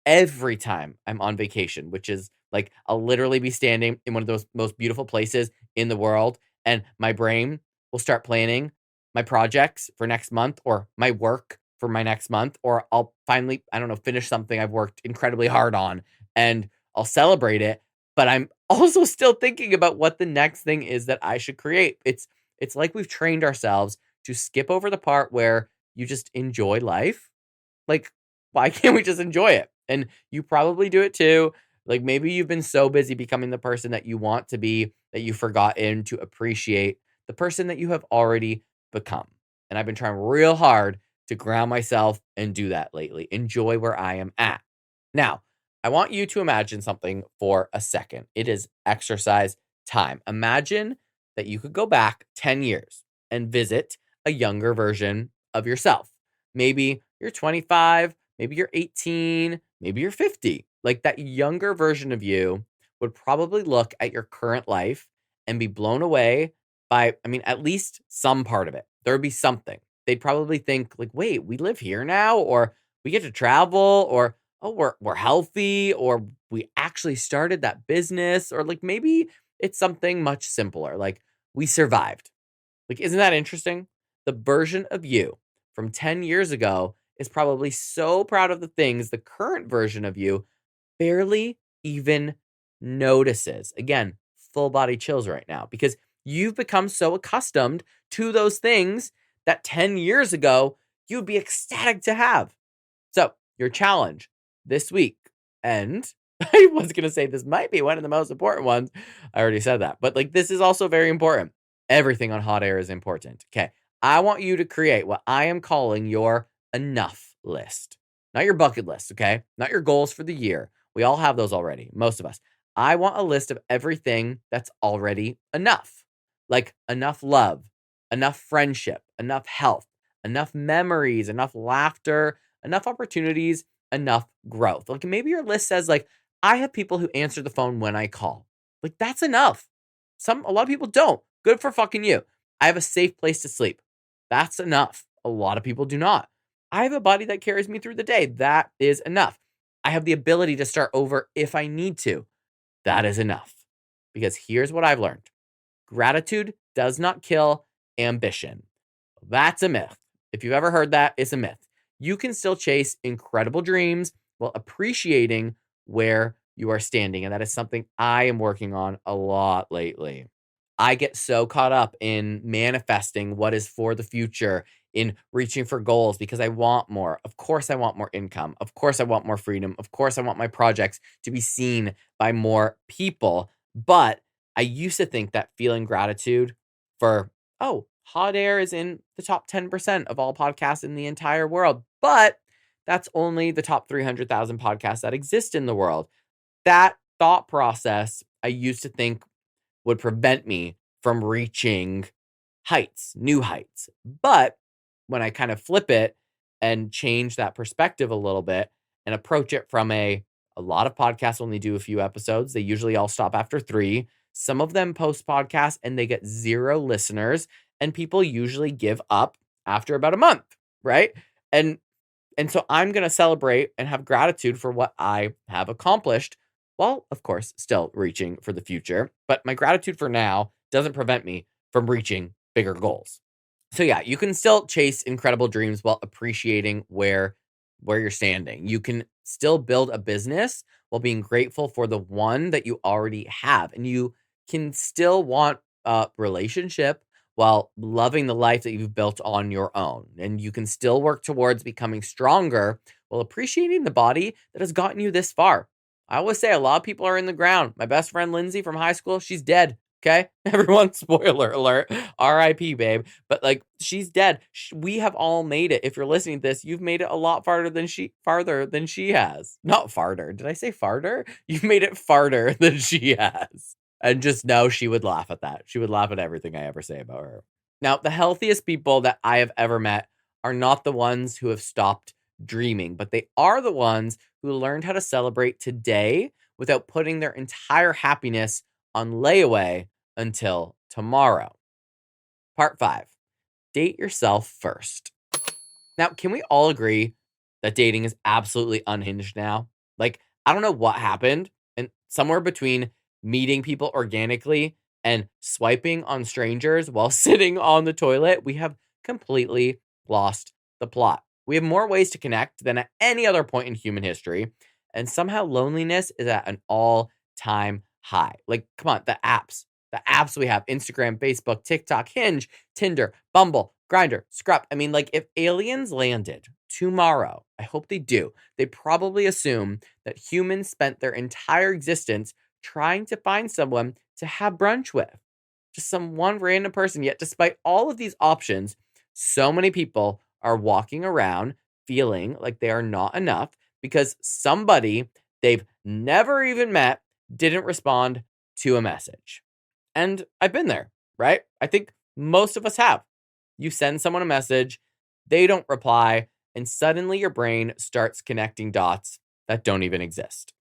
Every time I'm on vacation, which is like I'll literally be standing in one of those most beautiful places in the world, and my brain will start planning my projects for next month or my work for my next month, or I'll finally, I don't know, finish something I've worked incredibly hard on and I'll celebrate it. But I'm also still thinking about what the next thing is that I should create. It's like we've trained ourselves to skip over the part where you just enjoy life. Like, why can't we just enjoy it? And you probably do it too. Like, maybe you've been so busy becoming the person that you want to be that you've forgotten to appreciate the person that you have already become. And I've been trying real hard to ground myself and do that lately. Enjoy where I am at. Now, I want you to imagine something for a second. It is exercise time. Imagine that you could go back 10 years and visit a younger version of yourself. Maybe you're 25, maybe you're 18, maybe you're 50. Like, that younger version of you would probably look at your current life and be blown away by, I mean, at least some part of it. There would be something. They'd probably think, like, wait, we live here now, or we get to travel, or oh, we're healthy, or we actually started that business, or like maybe it's something much simpler, like we survived. Like, isn't that interesting? The version of you from 10 years ago is probably so proud of the things the current version of you barely even notices. Again, full body chills right now because you've become so accustomed to those things that 10 years ago you'd be ecstatic to have. So, your challenge this week, and I was going to say this might be one of the most important ones. I already said that, but like this is also very important. Everything on hot air is important. Okay. I want you to create what I am calling your enough list, not your bucket list. Okay. Not your goals for the year. We all have those already, most of us. I want a list of everything that's already enough, like enough love, enough friendship, enough health, enough memories, enough laughter, enough opportunities, enough growth. Like maybe your list says like I have people who answer the phone when I call. Like that's enough. A lot of people don't. Good for fucking you. I have a safe place to sleep. That's enough. A lot of people do not. I have a body that carries me through the day. That is enough. I have the ability to start over if I need to. That is enough. Because here's what I've learned. Gratitude does not kill ambition. That's a myth. If you've ever heard that, it's a myth. You can still chase incredible dreams while appreciating where you are standing. And that is something I am working on a lot lately. I get so caught up in manifesting what is for the future, in reaching for goals because I want more. Of course, I want more income. Of course, I want more freedom. Of course, I want my projects to be seen by more people. But I used to think that feeling gratitude for, oh, Hot Air is in the top 10% of all podcasts in the entire world. But that's only the top 300,000 podcasts that exist in the world. That thought process I used to think would prevent me from reaching heights, new heights. But when I kind of flip it and change that perspective a little bit and approach it from a lot of podcasts only do a few episodes. They usually all stop after 3. Some of them post podcasts and they get 0 listeners, and people usually give up after about a month, right? And so I'm going to celebrate and have gratitude for what I have accomplished while, of course, still reaching for the future. But my gratitude for now doesn't prevent me from reaching bigger goals. So yeah, you can still chase incredible dreams while appreciating where you're standing. You can still build a business while being grateful for the one that you already have. And you can still want a relationship while loving the life that you've built on your own. And you can still work towards becoming stronger while appreciating the body that has gotten you this far. I always say a lot of people are in the ground. My best friend Lindsay from high school, she's dead. Okay. Everyone, spoiler alert. RIP, babe. But like, she's dead. We have all made it. If you're listening to this, you've made it a lot farther than she has. Not farther. Did I say farther? You've made it farther than she has. And just know she would laugh at that. She would laugh at everything I ever say about her. Now, the healthiest people that I have ever met are not the ones who have stopped dreaming, but they are the ones who learned how to celebrate today without putting their entire happiness on layaway until tomorrow. Part 5. Date yourself first. Now, can we all agree that dating is absolutely unhinged now? Like, I don't know what happened, and somewhere between meeting people organically and swiping on strangers while sitting on the toilet, we have completely lost the plot. We have more ways to connect than at any other point in human history, and somehow loneliness is at an all-time high. Like, come on, the apps we have, Instagram, Facebook, TikTok, Hinge, Tinder, Bumble, Grindr, Scrub. I mean, like, if aliens landed tomorrow, I hope they do, they probably assume that humans spent their entire existence trying to find someone to have brunch with. Just some one random person. Yet, despite all of these options, so many people are walking around feeling like they are not enough because somebody they've never even met didn't respond to a message. And I've been there, right? I think most of us have. You send someone a message, they don't reply, and suddenly your brain starts connecting dots that don't even exist.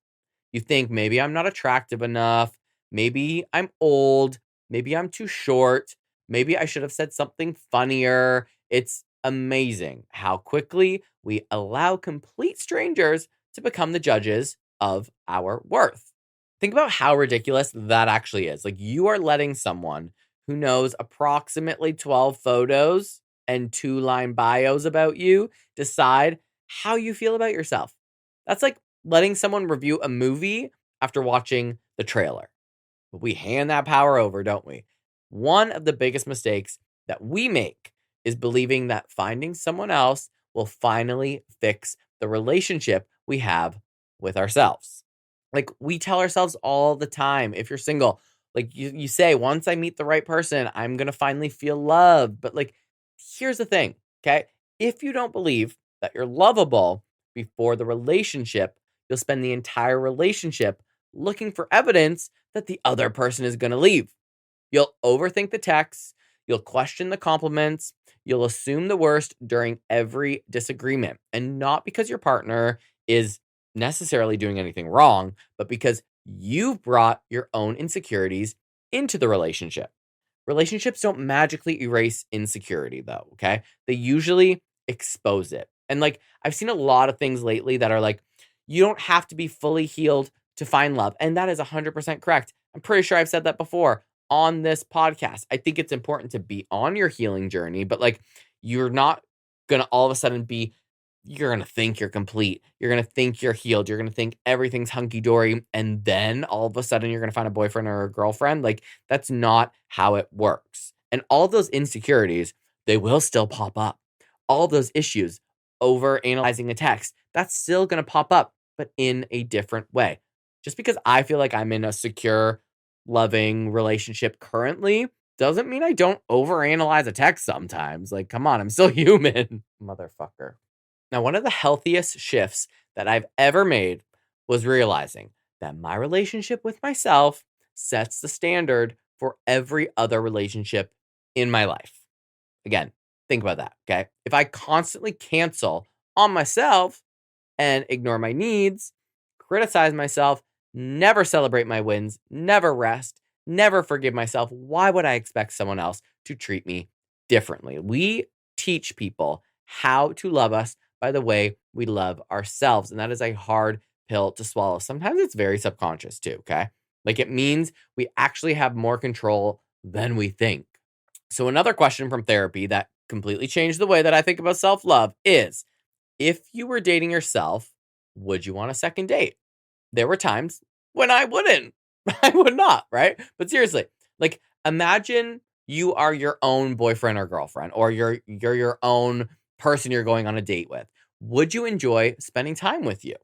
You think maybe I'm not attractive enough, maybe I'm old, maybe I'm too short, maybe I should have said something funnier. It's amazing how quickly we allow complete strangers to become the judges of our worth. Think about how ridiculous that actually is. Like, you are letting someone who knows approximately 12 photos and 2-line bios about you decide how you feel about yourself. That's like letting someone review a movie after watching the trailer. But we hand that power over, don't we? One of the biggest mistakes that we make is believing that finding someone else will finally fix the relationship we have with ourselves. Like, we tell ourselves all the time, if you're single, like you say, once I meet the right person, I'm going to finally feel loved. But like, here's the thing, okay? If you don't believe that you're lovable before the relationship, you'll spend the entire relationship looking for evidence that the other person is going to leave. You'll overthink the texts, you'll question the compliments, you'll assume the worst during every disagreement. And not because your partner is necessarily doing anything wrong, but because you've brought your own insecurities into the relationship. Relationships don't magically erase insecurity, though, okay? They usually expose it. And like, I've seen a lot of things lately that are like, you don't have to be fully healed to find love. And that is 100% correct. I'm pretty sure I've said that before on this podcast. I think it's important to be on your healing journey, but like, you're not going to all of a sudden be, you're going to think you're complete. You're going to think you're healed. You're going to think everything's hunky dory. And then all of a sudden you're going to find a boyfriend or a girlfriend. Like, that's not how it works. And all those insecurities, they will still pop up. All those issues, over analyzing a text, that's still going to pop up, but in a different way. Just because I feel like I'm in a secure, loving relationship currently doesn't mean I don't overanalyze a text sometimes. Like, come on, I'm still human. Motherfucker. Now, one of the healthiest shifts that I've ever made was realizing that my relationship with myself sets the standard for every other relationship in my life. Again, think about that, okay? If I constantly cancel on myself and ignore my needs, criticize myself, never celebrate my wins, never rest, never forgive myself, why would I expect someone else to treat me differently? We teach people how to love us by the way we love ourselves. And that is a hard pill to swallow. Sometimes it's very subconscious too, okay? Like, it means we actually have more control than we think. So another question from therapy that completely changed the way that I think about self-love is, if you were dating yourself, would you want a second date? There were times when I wouldn't. I would not, right? But seriously, like, imagine you are your own boyfriend or girlfriend, or you're your own person you're going on a date with. Would you enjoy spending time with you?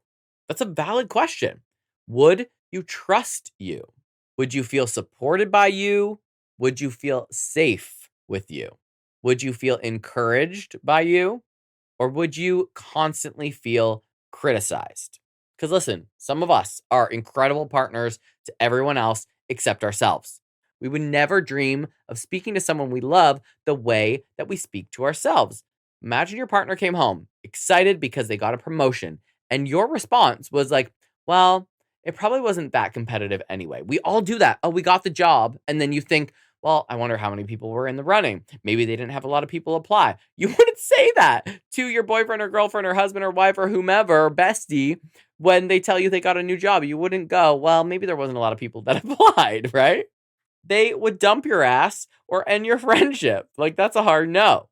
That's a valid question. Would you trust you? Would you feel supported by you? Would you feel safe with you? Would you feel encouraged by you? Or would you constantly feel criticized? Because listen, some of us are incredible partners to everyone else except ourselves. We would never dream of speaking to someone we love the way that we speak to ourselves. Imagine your partner came home excited because they got a promotion, and your response was like, well, it probably wasn't that competitive anyway. We all do that. Oh, we got the job. And then you think, well, I wonder how many people were in the running. Maybe they didn't have a lot of people apply. You wouldn't say that to your boyfriend or girlfriend or husband or wife or whomever, or bestie, when they tell you they got a new job. You wouldn't go, well, maybe there wasn't a lot of people that applied, right? They would dump your ass or end your friendship. Like, that's a hard no.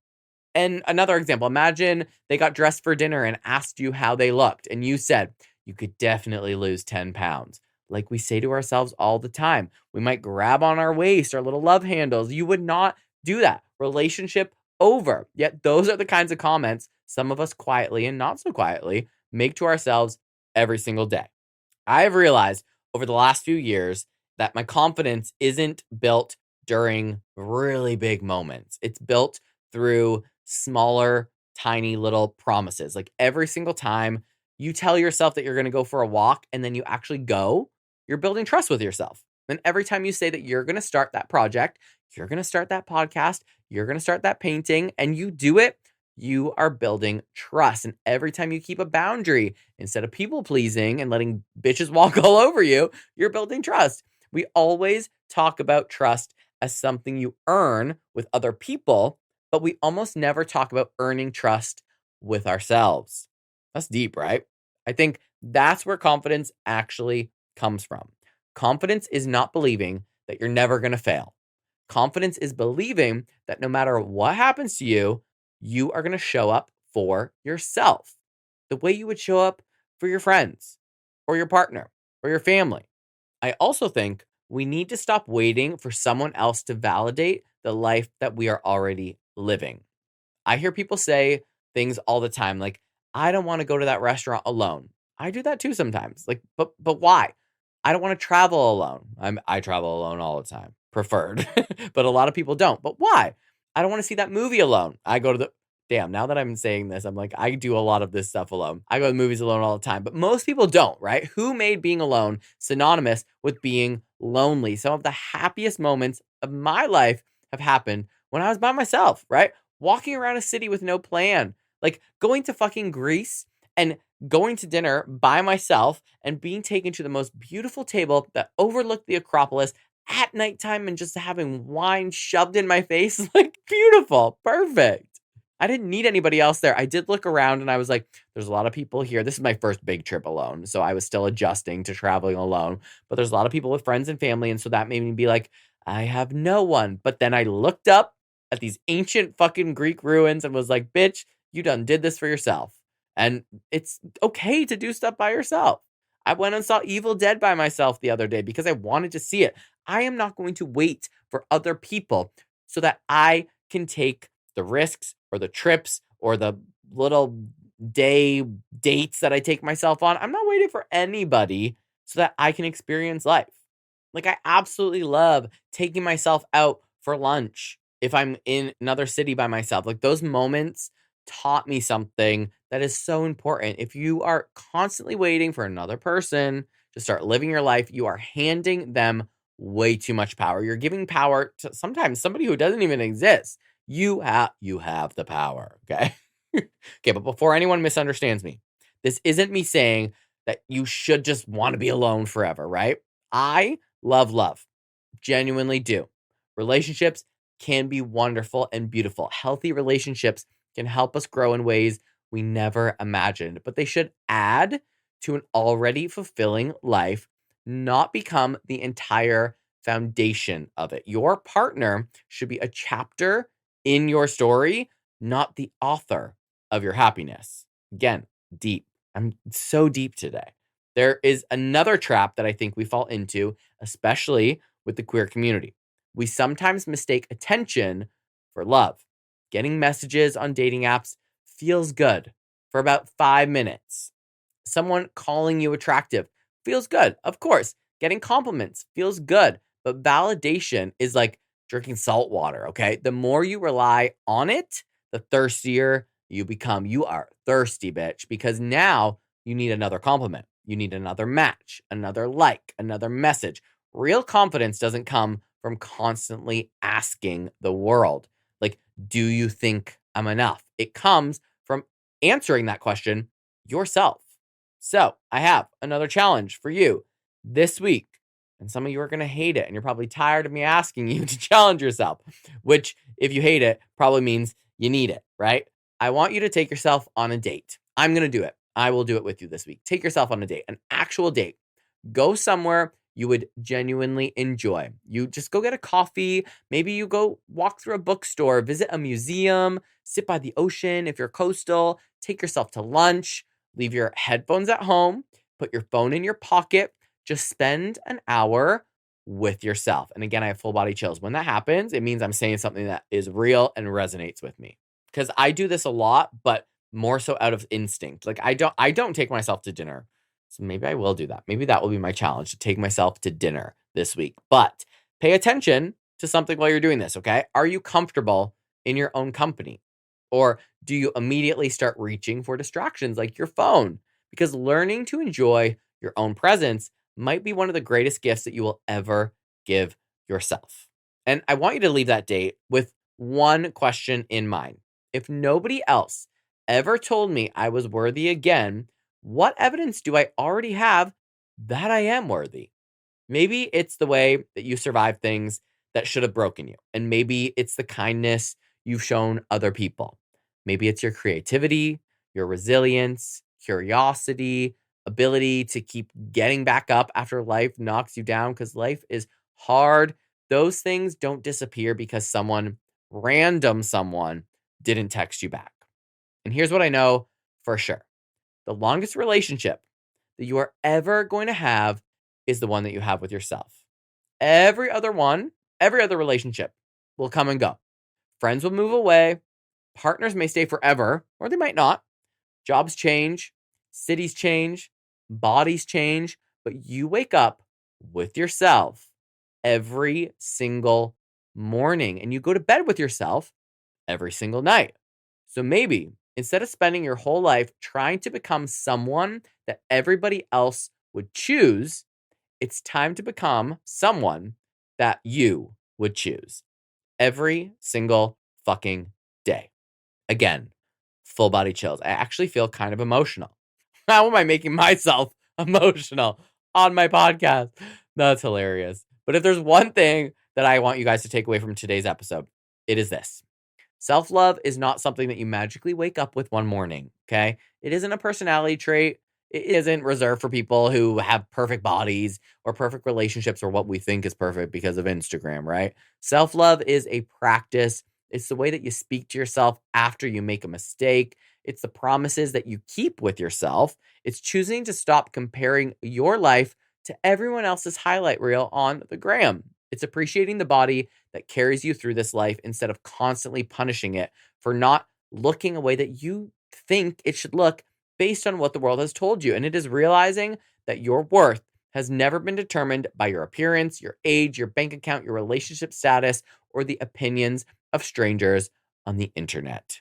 And another example, imagine they got dressed for dinner and asked you how they looked, and you said, you could definitely lose 10 pounds. Like we say to ourselves all the time, we might grab on our waist, our little love handles. You would not do that. Relationship over. Yet those are the kinds of comments some of us quietly and not so quietly make to ourselves every single day. I've realized over the last few years that my confidence isn't built during really big moments. It's built through smaller, tiny little promises. Like every single time you tell yourself that you're going to go for a walk and then you actually go, you're building trust with yourself. And every time you say that you're going to start that project, you're going to start that podcast, you're going to start that painting, and you do it, you are building trust. And every time you keep a boundary, instead of people pleasing and letting bitches walk all over you, you're building trust. We always talk about trust as something you earn with other people, but we almost never talk about earning trust with ourselves. That's deep, right? I think that's where confidence actually comes from. Confidence is not believing that you're never going to fail. Confidence is believing that no matter what happens to you, you are going to show up for yourself the way you would show up for your friends or your partner or your family. I also think we need to stop waiting for someone else to validate the life that we are already living. I hear people say things all the time like, I don't want to go to that restaurant alone. I do that too sometimes. Like, but why? I don't want to travel alone. I travel alone all the time, preferred, but a lot of people don't. But why? I don't want to see that movie alone. I go to the damn. Now that I'm saying this, I'm like, I do a lot of this stuff alone. I go to movies alone all the time, but most people don't, right? Who made being alone synonymous with being lonely? Some of the happiest moments of my life have happened when I was by myself, right? Walking around a city with no plan, like going to fucking Greece and going to dinner by myself and being taken to the most beautiful table that overlooked the Acropolis at nighttime and just having wine shoved in my face. Like, beautiful, perfect. I didn't need anybody else there. I did look around and I was like, there's a lot of people here. This is my first big trip alone. So I was still adjusting to traveling alone, but there's a lot of people with friends and family. And so that made me be like, I have no one. But then I looked up at these ancient fucking Greek ruins and was like, bitch, you done did this for yourself. And it's okay to do stuff by yourself. I went and saw Evil Dead by myself the other day because I wanted to see it. I am not going to wait for other people so that I can take the risks or the trips or the little day dates that I take myself on. I'm not waiting for anybody so that I can experience life. Like, I absolutely love taking myself out for lunch if I'm in another city by myself. Like, those moments taught me something that is so important. If you are constantly waiting for another person to start living your life, you are handing them way too much power. You're giving power to sometimes somebody who doesn't even exist. You have the power, okay? Okay, but before anyone misunderstands me, this isn't me saying that you should just want to be alone forever, right? I love, genuinely do. Relationships can be wonderful and beautiful. Healthy relationships can help us grow in ways we never imagined, but they should add to an already fulfilling life, not become the entire foundation of it. Your partner should be a chapter in your story, not the author of your happiness. Again, deep. I'm so deep today. There is another trap that I think we fall into, especially with the queer community. We sometimes mistake attention for love. Getting messages on dating apps feels good for about 5 minutes. Someone calling you attractive feels good. Of course, getting compliments feels good, but validation is like drinking salt water, okay? The more you rely on it, the thirstier you become. You are thirsty, bitch, because now you need another compliment. You need another match, another like, another message. Real confidence doesn't come from constantly asking the world, like, do you think I'm enough? It comes from answering that question yourself. So, I have another challenge for you this week. And some of you are going to hate it. And you're probably tired of me asking you to challenge yourself, which, if you hate it, probably means you need it, right? I want you to take yourself on a date. I'm going to do it. I will do it with you this week. Take yourself on a date, an actual date. Go somewhere you would genuinely enjoy. You just go get a coffee. Maybe you go walk through a bookstore, visit a museum, sit by the ocean if you're coastal, take yourself to lunch, leave your headphones at home, put your phone in your pocket, just spend an hour with yourself. And again, I have full body chills. When that happens, it means I'm saying something that is real and resonates with me. Because I do this a lot, but more so out of instinct. Like I don't take myself to dinner. So maybe I will do that. Maybe that will be my challenge, to take myself to dinner this week. But pay attention to something while you're doing this, okay? Are you comfortable in your own company? Or do you immediately start reaching for distractions like your phone? Because learning to enjoy your own presence might be one of the greatest gifts that you will ever give yourself. And I want you to leave that date with one question in mind. If nobody else ever told me I was worthy again, what evidence do I already have that I am worthy? Maybe it's the way that you survive things that should have broken you. And maybe it's the kindness you've shown other people. Maybe it's your creativity, your resilience, curiosity, ability to keep getting back up after life knocks you down, because life is hard. Those things don't disappear because someone didn't text you back. And here's what I know for sure: the longest relationship that you are ever going to have is the one that you have with yourself. Every other one, every other relationship will come and go. Friends will move away. Partners may stay forever, or they might not. Jobs change, cities change, bodies change, but you wake up with yourself every single morning, and you go to bed with yourself every single night. So maybe instead of spending your whole life trying to become someone that everybody else would choose, it's time to become someone that you would choose every single fucking day. Again, full body chills. I actually feel kind of emotional. How am I making myself emotional on my podcast? That's hilarious. But if there's one thing that I want you guys to take away from today's episode, it is this: self-love is not something that you magically wake up with one morning, okay? It isn't a personality trait. It isn't reserved for people who have perfect bodies or perfect relationships, or what we think is perfect because of Instagram, right? Self-love is a practice. It's the way that you speak to yourself after you make a mistake. It's the promises that you keep with yourself. It's choosing to stop comparing your life to everyone else's highlight reel on the gram. It's appreciating the body that carries you through this life instead of constantly punishing it for not looking a way that you think it should look based on what the world has told you. And it is realizing that your worth has never been determined by your appearance, your age, your bank account, your relationship status, or the opinions of strangers on the internet.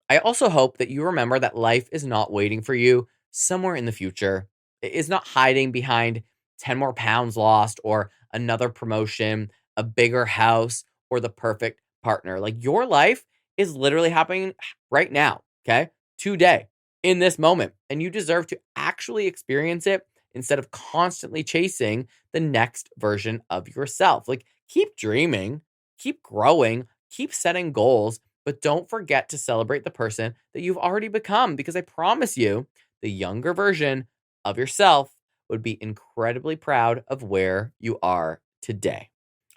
I also hope that you remember that life is not waiting for you somewhere in the future. It is not hiding behind 10 more pounds lost, or another promotion, a bigger house, or the perfect partner. Like, your life is literally happening right now, okay? Today, in this moment. And you deserve to actually experience it instead of constantly chasing the next version of yourself. Like, keep dreaming, keep growing, keep setting goals, but don't forget to celebrate the person that you've already become, because I promise you, the younger version of yourself would be incredibly proud of where you are today.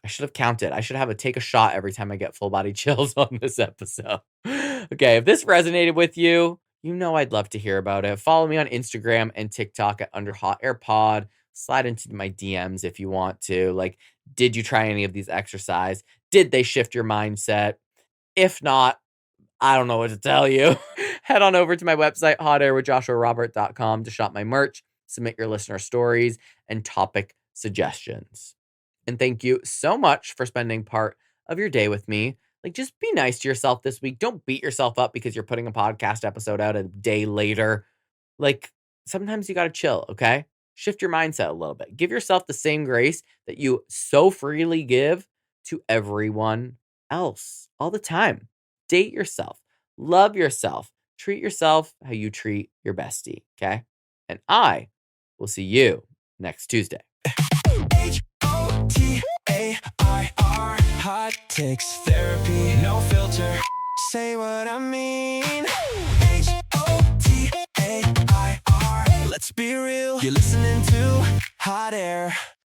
I should have counted. I should have a take a shot every time I get full body chills on this episode. Okay, if this resonated with you, you know I'd love to hear about it. Follow me on Instagram and TikTok at Under Hot Air Pod. slide into my DMs if you want to. Like, did you try any of these exercise? Did they shift your mindset? If not, I don't know what to tell you. Head on over to my website, hotairwithjoshuarobert.com, to shop my merch, submit your listener stories, and topic suggestions. And thank you so much for spending part of your day with me. Like, just be nice to yourself this week. Don't beat yourself up because you're putting a podcast episode out a day later. Like, sometimes you got to chill, okay? Shift your mindset a little bit. Give yourself the same grace that you so freely give to everyone else all the time. Date yourself, love yourself, treat yourself how you treat your bestie, okay? And I will see you next Tuesday. HOTAIR, hot takes therapy, no filter. Say what I mean. HOTAIR, let's be real. You're listening to Hot Air.